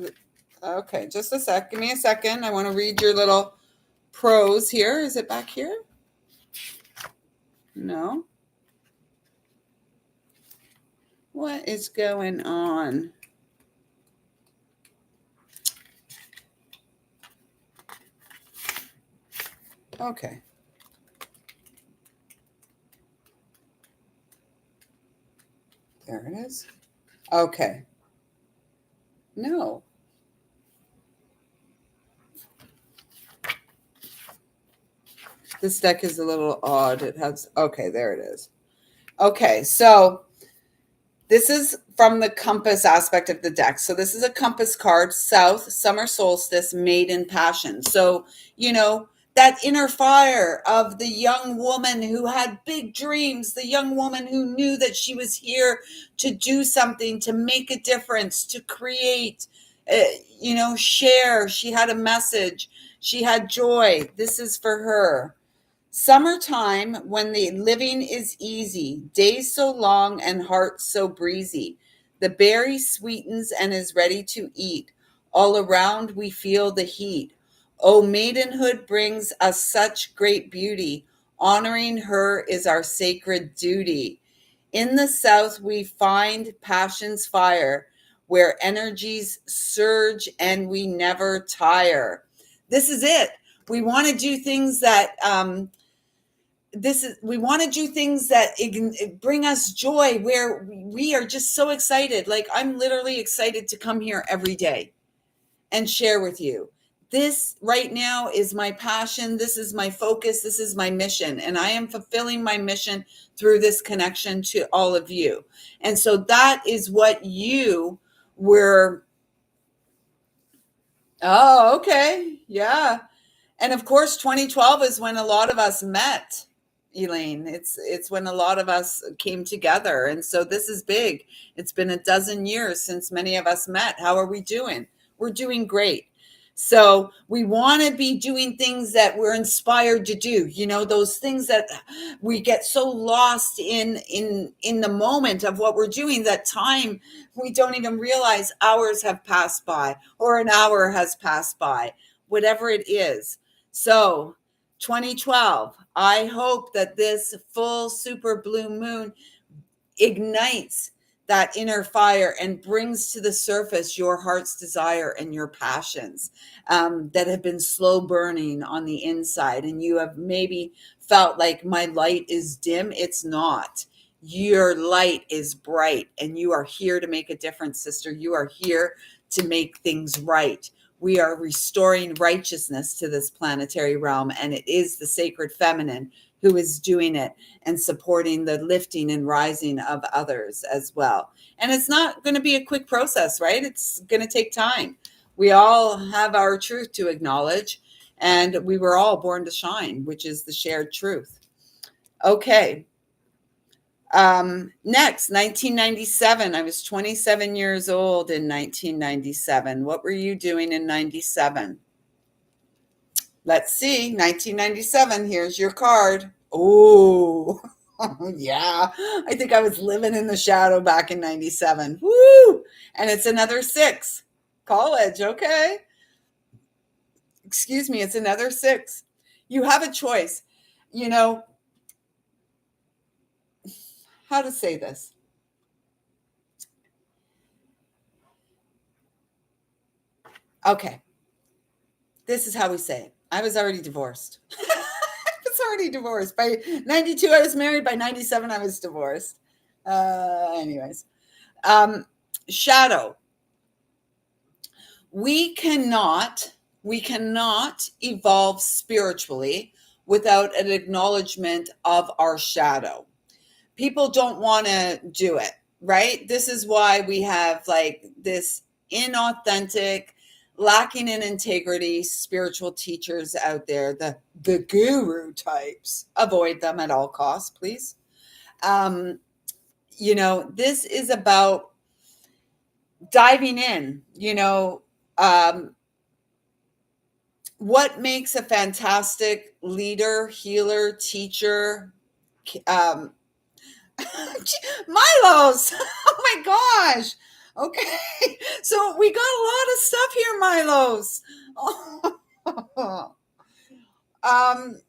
Okay, just a sec. Give me a second. I want to read your little prose here. Is it back here? No. What is going on? Okay. There it is. Okay. No. This deck is a little odd. It has, okay, there it is. Okay, so this is from the compass aspect of the deck. So this is a compass card, South, Summer Solstice, Maiden Passion. So, that inner fire of the young woman who had big dreams, the young woman who knew that she was here to do something, to make a difference, to create, share. She had a message. She had joy. This is for her. Summertime, when the living is easy, days so long and hearts so breezy. The berry sweetens and is ready to eat. All around we feel the heat. Oh, maidenhood brings us such great beauty. Honoring her is our sacred duty. In the South, we find passion's fire, where energies surge and we never tire. This is it. We want to do things that we want to do things that bring us joy, where we are just so excited. Like, I'm literally excited to come here every day and share with you. This right now is my passion. This is my focus. This is my mission. And I am fulfilling my mission through this connection to all of you. And so that is what you were. Oh, okay. Yeah. And of course, 2012 is when a lot of us met, Elaine. It's when a lot of us came together. And so this is big. It's been a dozen years since many of us met. How are we doing? We're doing great. So we want to be doing things that we're inspired to do, those things that we get so lost in the moment of what we're doing, that time we don't even realize hours have passed by or an hour has passed by, whatever it is. So 2012, I hope that this full super blue moon ignites that inner fire and brings to the surface your heart's desire and your passions that have been slow burning on the inside. And you have maybe felt like, my light is dim. It's not. Your light is bright, and you are here to make a difference, sister. You are here to make things right. We are restoring righteousness to this planetary realm, and it is the sacred feminine who is doing it and supporting the lifting and rising of others as well. And it's not going to be a quick process, right? It's going to take time. We all have our truth to acknowledge, and we were all born to shine, which is the shared truth. Okay. Next, 1997. I was 27 years old in 1997. What were you doing in 97? Let's see. 1997. Here's your card. Oh, Yeah, I think I was living in the shadow back in 97. Woo! And it's another 6. College, okay. Excuse me, it's another 6. You have a choice. You know, how to say this? Okay, this is how we say it. I was already divorced. I was already divorced. By 92, I was married. By 97, I was divorced. Anyways, um, shadow. We cannot, we cannot evolve spiritually without an acknowledgement of our shadow. People don't want to do it, right? This is why we have like this inauthentic, lacking in integrity spiritual teachers out there, the guru types. Avoid them at all costs, please. Um, this is about diving in, what makes a fantastic leader, healer, teacher, um, Milos. Oh my gosh. Okay. So we got a lot of stuff here, Milos. Oh. um,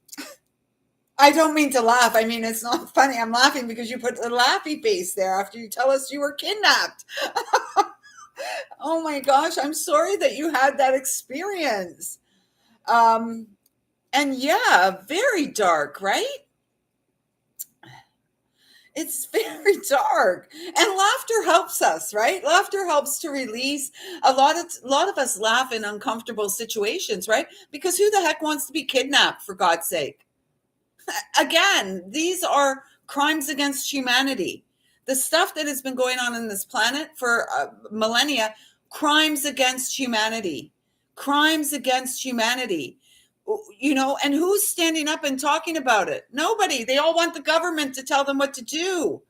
I don't mean to laugh. I mean, it's not funny. I'm laughing because you put the laughy face there after you tell us you were kidnapped. Oh my gosh. I'm sorry that you had that experience. Um, and yeah, very dark, right? It's very dark. And laughter helps us, right? Laughter helps to release a lot of us laugh in uncomfortable situations, right? Because who the heck wants to be kidnapped, for God's sake? Again, these are crimes against humanity. The stuff that has been going on in this planet for millennia, crimes against humanity. Crimes against humanity. And who's standing up and talking about it? Nobody. They all want the government to tell them what to do,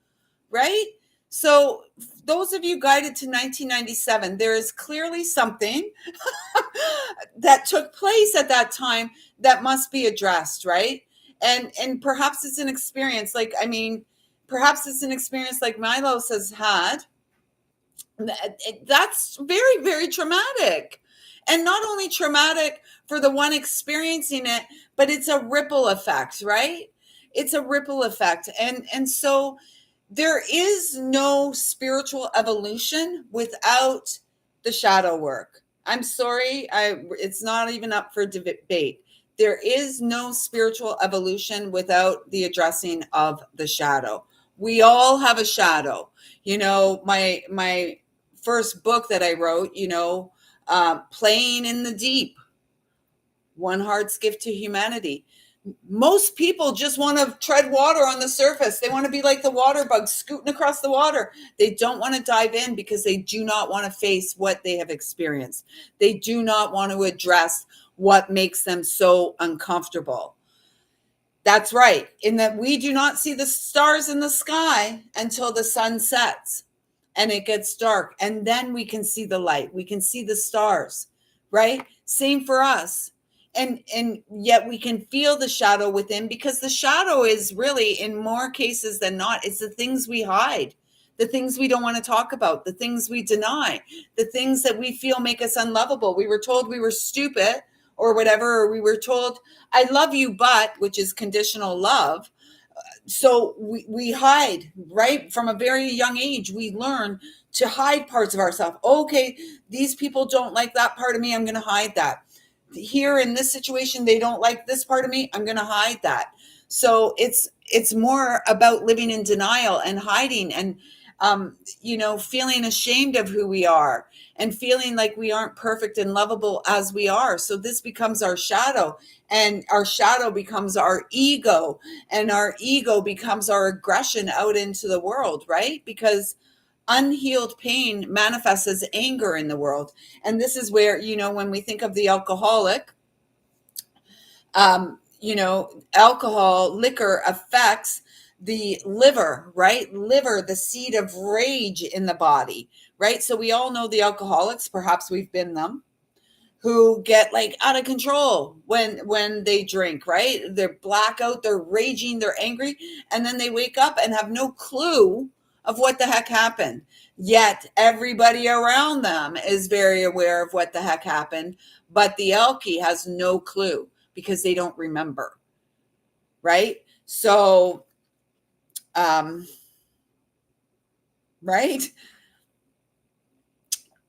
right? So, those of you guided to 1997, there is clearly something that took place at that time that must be addressed, right? And perhaps it's an experience like, perhaps it's an experience like Milos has had. That's very, very traumatic. And not only traumatic for the one experiencing it, but it's a ripple effect, right? It's a ripple effect. And so there is no spiritual evolution without the shadow work. I'm sorry, it's not even up for debate. There is no spiritual evolution without the addressing of the shadow. We all have a shadow. My first book that I wrote, Playing in the Deep, One Heart's Gift to Humanity. Most people just want to tread water on the surface. They want to be like the water bugs scooting across the water. They don't want to dive in because they do not want to face what they have experienced. They do not want to address what makes them so uncomfortable. That's right. In that we do not see the stars in the sky until the sun sets and it gets dark. And then we can see the light. We can see the stars, right? Same for us. And yet we can feel the shadow within, because the shadow is really, in more cases than not, it's the things we hide, the things we don't want to talk about, the things we deny, the things that we feel make us unlovable. We were told we were stupid or whatever, or we were told, I love you, but, which is conditional love. So we hide, right? From a very young age, we learn to hide parts of ourselves. Okay, these people don't like that part of me. I'm going to hide that. Here in this situation, they don't like this part of me. I'm going to hide that. So it's more about living in denial and hiding and feeling ashamed of who we are and feeling like we aren't perfect and lovable as we are. So this becomes our shadow, and our shadow becomes our ego, and our ego becomes our aggression out into the world, right? Because unhealed pain manifests as anger in the world. And this is where, when we think of the alcoholic, liquor affects the liver, right? Liver, the seed of rage in the body, right? So we all know the alcoholics, perhaps we've been them, who get like out of control when they drink, right? They're blackout, they're raging, they're angry, and then they wake up and have no clue of what the heck happened. Yet everybody around them is very aware of what the heck happened, but the Elkie has no clue because they don't remember, right? So, right?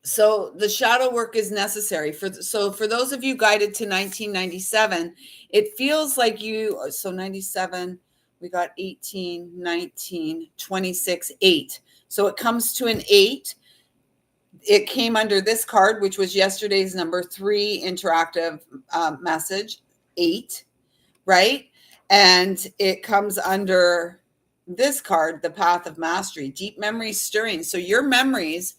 So the shadow work is necessary for those of you guided to 1997, it feels like so 97, we got 18, 19, 26, 8. So it comes to an 8. It came under this card, which was yesterday's number 3 interactive message, 8, right? And it comes under this card, the path of mastery, deep memory stirring. So your memories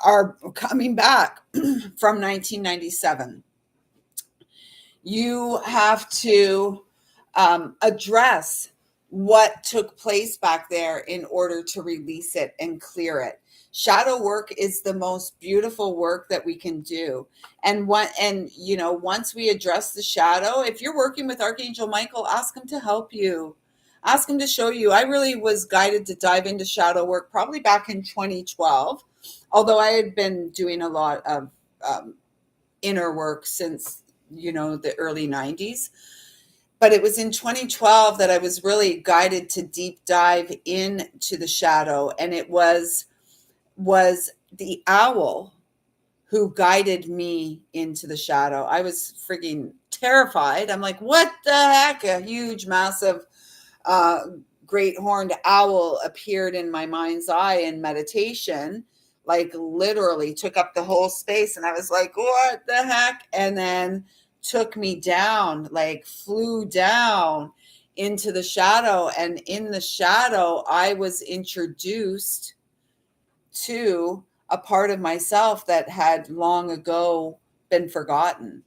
are coming back from 1997. You have to address what took place back there in order to release it and clear it. Shadow work is the most beautiful work that we can do. And once we address the shadow, if you're working with Archangel Michael, ask him to help you. Ask him to show you. I really was guided to dive into shadow work probably back in 2012, although I had been doing a lot of inner work since the early 90s. But it was in 2012 that I was really guided to deep dive into the shadow, and it was the owl who guided me into the shadow. I was freaking terrified. I'm like, what the heck? A huge, massive, great horned owl appeared in my mind's eye in meditation, like literally took up the whole space. And I was like, what the heck? And then took me down, like flew down into the shadow. And in the shadow, I was introduced to a part of myself that had long ago been forgotten.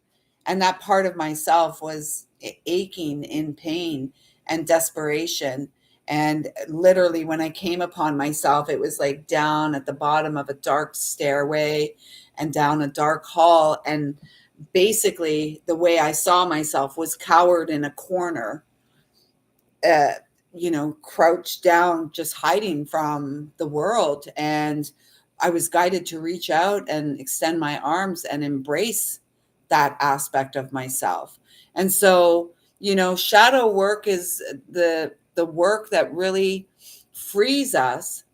And that part of myself was aching in pain and desperation. And literally, when I came upon myself, it was like down at the bottom of a dark stairway and down a dark hall. And basically, the way I saw myself was cowered in a corner, crouched down, just hiding from the world. And I was guided to reach out and extend my arms and embrace that aspect of myself. And so, shadow work is the work that really frees us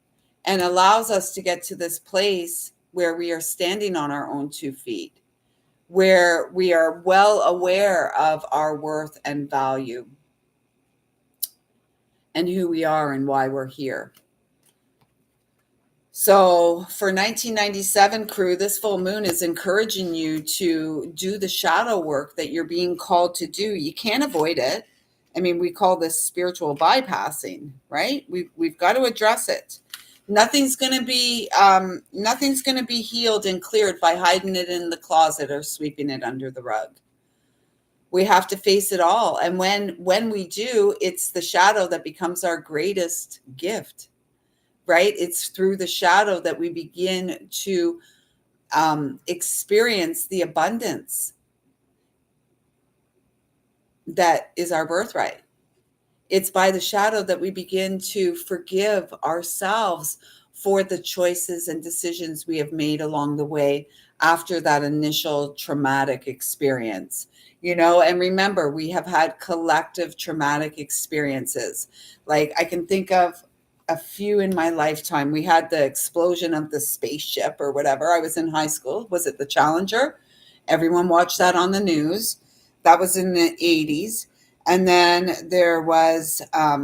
and allows us to get to this place where we are standing on our own 2 feet, where we are well aware of our worth and value and who we are and why we're here. So for 1997 crew, this full moon is encouraging you to do the shadow work that you're being called to do. You can't avoid it. I mean, we call this spiritual bypassing, right? We've got to address it. Nothing's going to be healed and cleared by hiding it in the closet or sweeping it under the rug. We have to face it all. And when we do, it's the shadow that becomes our greatest gift, right? It's through the shadow that we begin to experience the abundance that is our birthright. It's by the shadow that we begin to forgive ourselves for the choices and decisions we have made along the way after that initial traumatic experience. And remember, we have had collective traumatic experiences. Like, I can think of a few in my lifetime. We had the explosion of the spaceship or whatever. I was in high school. Was it the Challenger? Everyone watched that on the news. That was in the 80s. And then there was, a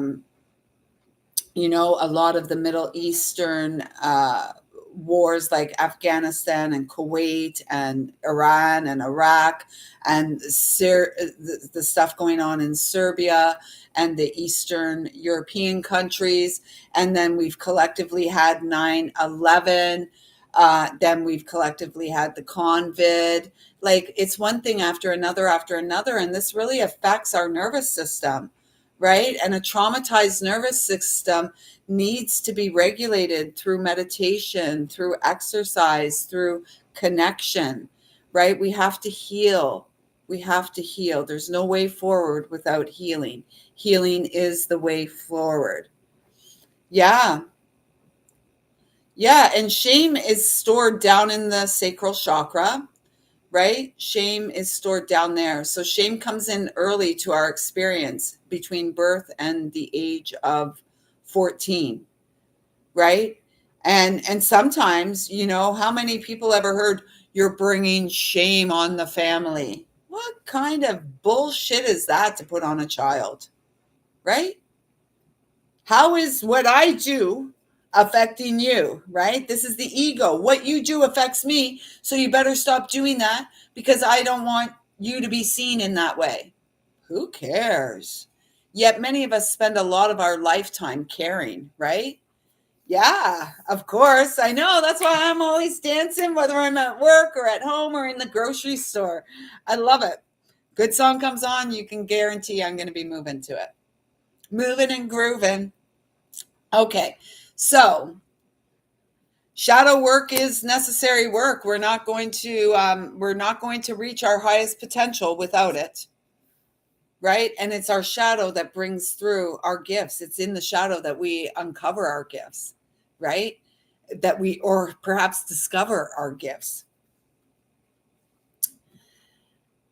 lot of the Middle Eastern wars, like Afghanistan and Kuwait and Iran and Iraq, and the stuff going on in Serbia and the Eastern European countries. And then we've collectively had 9/11. Then we've collectively had the COVID. Like, it's one thing after another, and this really affects our nervous system, right? And a traumatized nervous system needs to be regulated through meditation, through exercise, through connection, right? We have to heal. We have to heal. There's no way forward without healing. Healing is the way forward. Yeah. Yeah. And shame is stored down in the sacral chakra, right? Shame is stored down there. So shame comes in early to our experience between birth and the age of 14, right? And sometimes, how many people ever heard you're bringing shame on the family? What kind of bullshit is that to put on a child, right? How is what I do affecting you, right? This is the ego. What you do affects me, so you better stop doing that because I don't want you to be seen in that way. Who cares? Yet many of us spend a lot of our lifetime caring, right? Yeah, of course. I know. That's why I'm always dancing, whether I'm at work or at home or in the grocery store. I love it. Good song comes on, you can guarantee I'm going to be moving to it. Moving and grooving. Okay. So, shadow work is necessary work. We're not going to reach our highest potential without it. Right? And it's our shadow that brings through our gifts. It's in the shadow that we uncover our gifts, right? Or perhaps discover our gifts.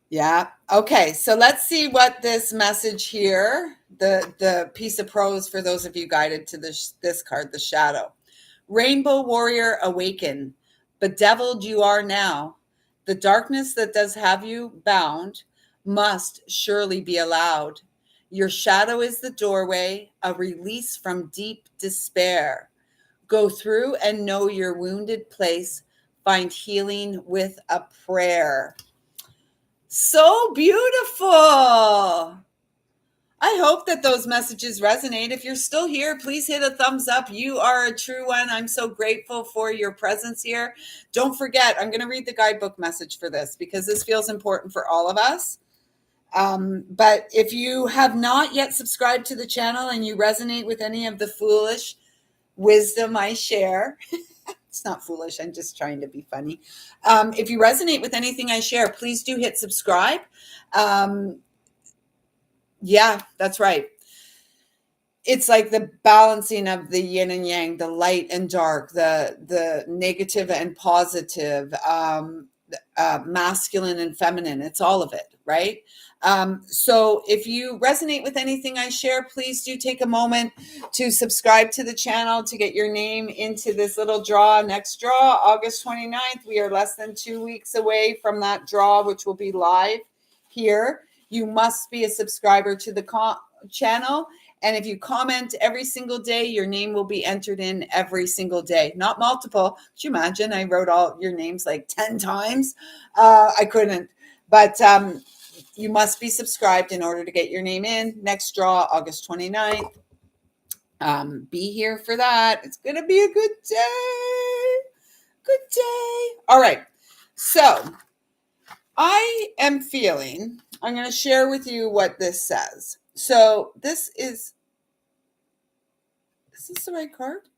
Yeah. Okay. So let's see what this message here, the piece of prose for those of you guided to this card, the shadow. Rainbow warrior awaken. Bedeviled you are now. The darkness that does have you bound must surely be allowed. Your shadow is the doorway, a release from deep despair. Go through and know your wounded place. Find healing with a prayer. So beautiful. I hope that those messages resonate. If you're still here, please hit a thumbs up. You are a true one. I'm so grateful for your presence here. Don't forget, I'm going to read the guidebook message for this because this feels important for all of us. But if you have not yet subscribed to the channel and you resonate with any of the foolish wisdom I share, it's not foolish. I'm just trying to be funny. If you resonate with anything I share, please do hit subscribe. Yeah, that's right. It's like the balancing of the yin and yang, the light and dark, the negative and positive, masculine and feminine. It's all of it, right? So if you resonate with anything I share, please do take a moment to subscribe to the channel to get your name into this little draw. Next draw, August 29th. We are less than 2 weeks away from that draw, which will be live here. You must be a subscriber to the channel. And if you comment every single day, your name will be entered in every single day, not multiple. Could you imagine? I wrote all your names like 10 times. I couldn't, but you must be subscribed in order to get your name in. Next draw, August 29th. Be here for that. It's going to be a good day. Good day. All right. So I am feeling, I'm going to share with you what this says. So is this the right card?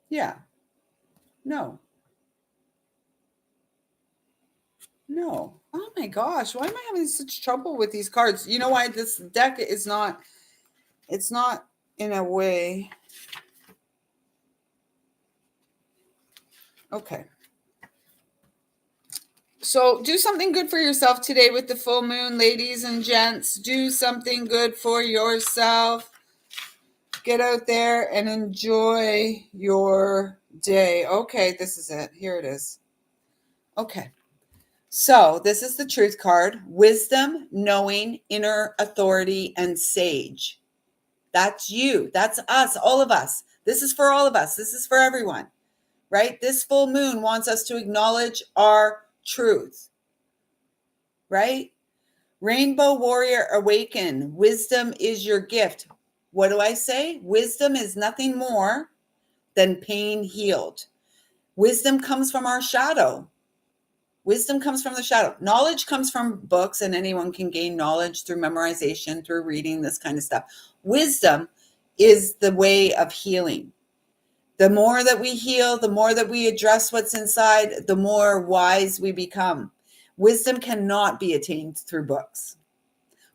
Yeah. No. No. Oh my gosh. Why am I having such trouble with these cards? You know why this deck is not, it's not in a way. Okay. So do something good for yourself today with the full moon, ladies and gents. Do something good for yourself. Get out there and enjoy your day. Okay, this is it. Here it is. Okay. So this is the truth card. Wisdom, knowing, inner authority, and sage. That's you. That's us, all of us. This is for all of us. This is for everyone, right? This full moon wants us to acknowledge our truth, right? Rainbow warrior awaken. Wisdom is your gift. What do I say? Wisdom is nothing more than pain healed. Wisdom comes from our shadow. Wisdom comes from the shadow. Knowledge comes from books, and anyone can gain knowledge through memorization, through reading, this kind of stuff. Wisdom is the way of healing. The more that we heal, the more that we address what's inside, the more wise we become. Wisdom cannot be attained through books.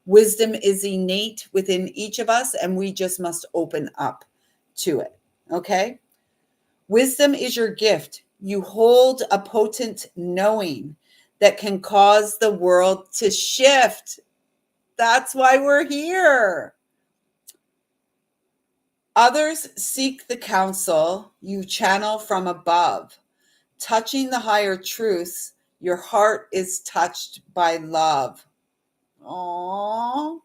Wisdom is innate within each of us, and we just must open up to it. Okay? Wisdom is your gift. You hold a potent knowing that can cause the world to shift. That's why we're here. Others seek the counsel you channel from above. Touching the higher truths, your heart is touched by love. Aww.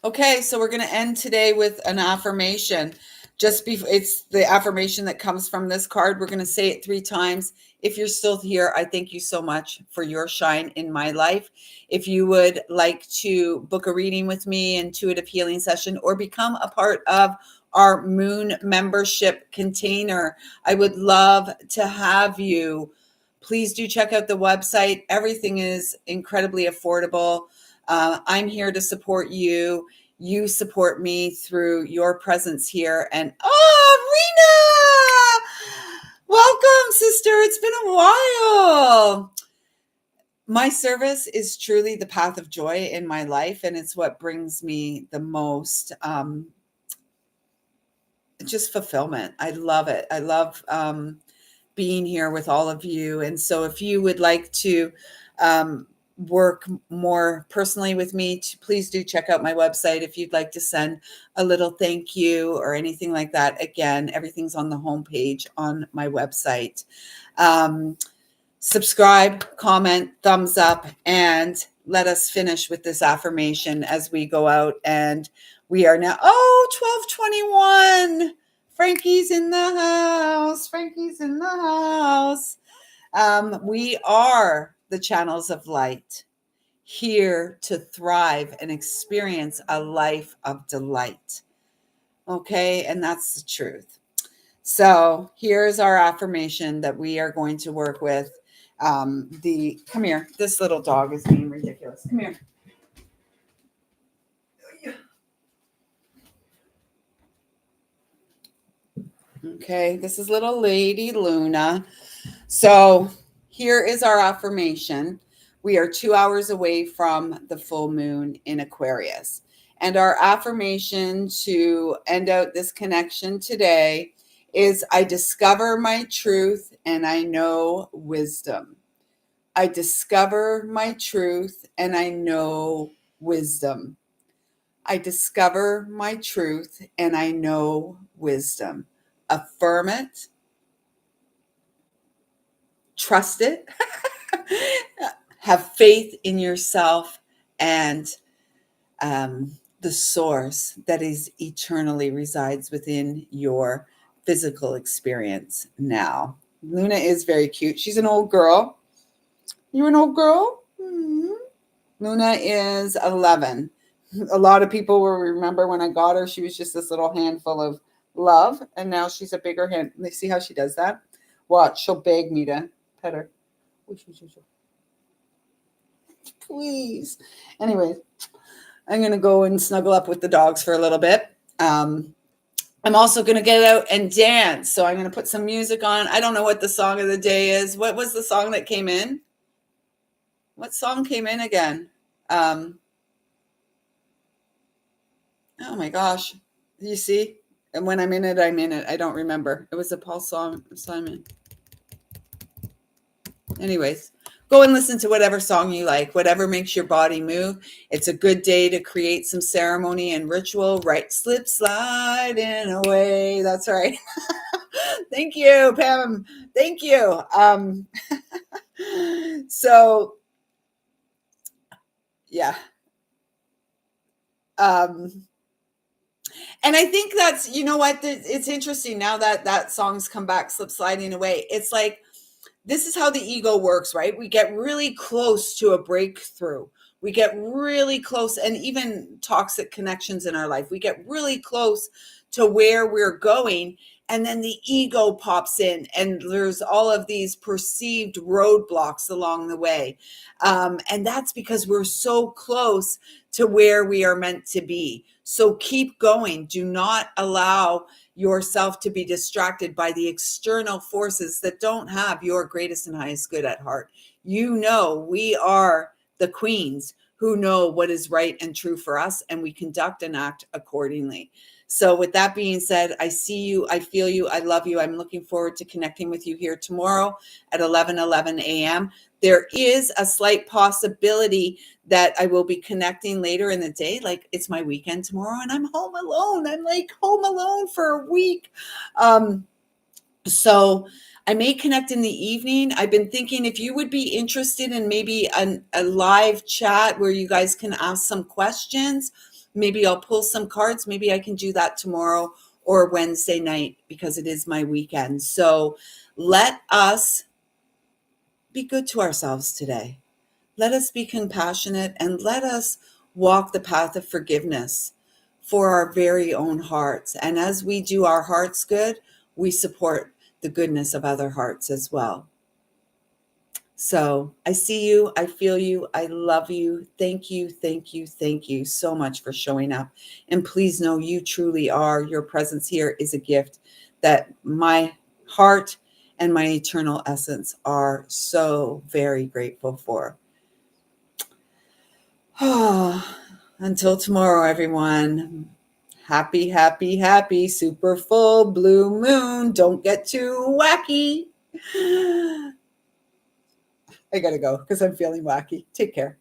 Okay, so we're going to end today with an affirmation. It's the affirmation that comes from this card. We're going to say it 3 times. If you're still here, I thank you so much for your shine in my life. If you would like to book a reading with me, intuitive healing session, or become a part of our moon membership container, I would love to have you. Please do check out the website. Everything is incredibly affordable. I'm here to support you. You support me through your presence here. And Rena, welcome, sister. It's been a while. My service is truly the path of joy in my life, and it's what brings me the most just fulfillment. I love it. I love being here with all of you. And so if you would like to work more personally with me, please do check out my website. If you'd like to send a little thank you or anything like that, again, everything's on the homepage on my website. Subscribe, comment, thumbs up, and let us finish with this affirmation as we go out. And we are now 12:21. Frankie's in the house. Frankie's in the house. We are the channels of light, here to thrive and experience a life of delight. Okay, and that's the truth. So here's our affirmation that we are going to work with. Come here. This little dog is being ridiculous. Come here. Okay, this is little lady Luna. So here is our affirmation. We are 2 hours away from the full moon in Aquarius. And our affirmation to end out this connection today is, I discover my truth and I know wisdom. I discover my truth and I know wisdom. I discover my truth and I know wisdom. Affirm it. Trust it. Have faith in yourself and the source that is eternally resides within your physical experience now. Luna is very cute. She's an old girl. You an old girl? Mm-hmm. Luna is 11. A lot of people will remember when I got her, she was just this little handful of love, and now she's a bigger hand. See how she does that? Watch, she'll beg me to pet her. Please. Anyways, I'm going to go and snuggle up with the dogs for a little bit. I'm also going to get out and dance. So I'm going to put some music on. I don't know what the song of the day is. What was the song that came in? What song came in again? Oh my gosh. You see? And when I'm in it, I'm in it. I don't remember. It was a Paul Simon. Anyways, go and listen to whatever song you like, whatever makes your body move. It's a good day to create some ceremony and ritual. Right, slip, slide in a way. That's right. Thank you, Pam. Thank you. So, yeah. And I think that's, you know what, it's interesting now that that song's come back, slip sliding away. It's like, this is how the ego works, right? We get really close to a breakthrough. We get really close, and even toxic connections in our life. We get really close to where we're going, and then the ego pops in, and there's all of these perceived roadblocks along the way. And that's because we're so close to where we are meant to be. So keep going. Do not allow yourself to be distracted by the external forces that don't have your greatest and highest good at heart. You know, we are the queens who know what is right and true for us, and we conduct and act accordingly. So with that being said, I see you, I feel you, I love you. I'm looking forward to connecting with you here tomorrow at 11:11 a.m. There is a slight possibility that I will be connecting later in the day. Like, it's my weekend tomorrow and I'm home alone. I'm like home alone for a week. So I may connect in the evening. I've been thinking if you would be interested in maybe a live chat where you guys can ask some questions, maybe I'll pull some cards. Maybe I can do that tomorrow or Wednesday night because it is my weekend. So let us be good to ourselves today. Let us be compassionate and let us walk the path of forgiveness for our very own hearts. And as we do our hearts good, we support the goodness of other hearts as well. So I see you, I feel you, I love you. Thank you, thank you, thank you so much for showing up. And please know you truly are. Your presence here is a gift that my heart and my eternal essence are so very grateful for. Until tomorrow, everyone. Happy, happy, happy, super full blue moon. Don't get too wacky. I gotta go because I'm feeling wacky. Take care.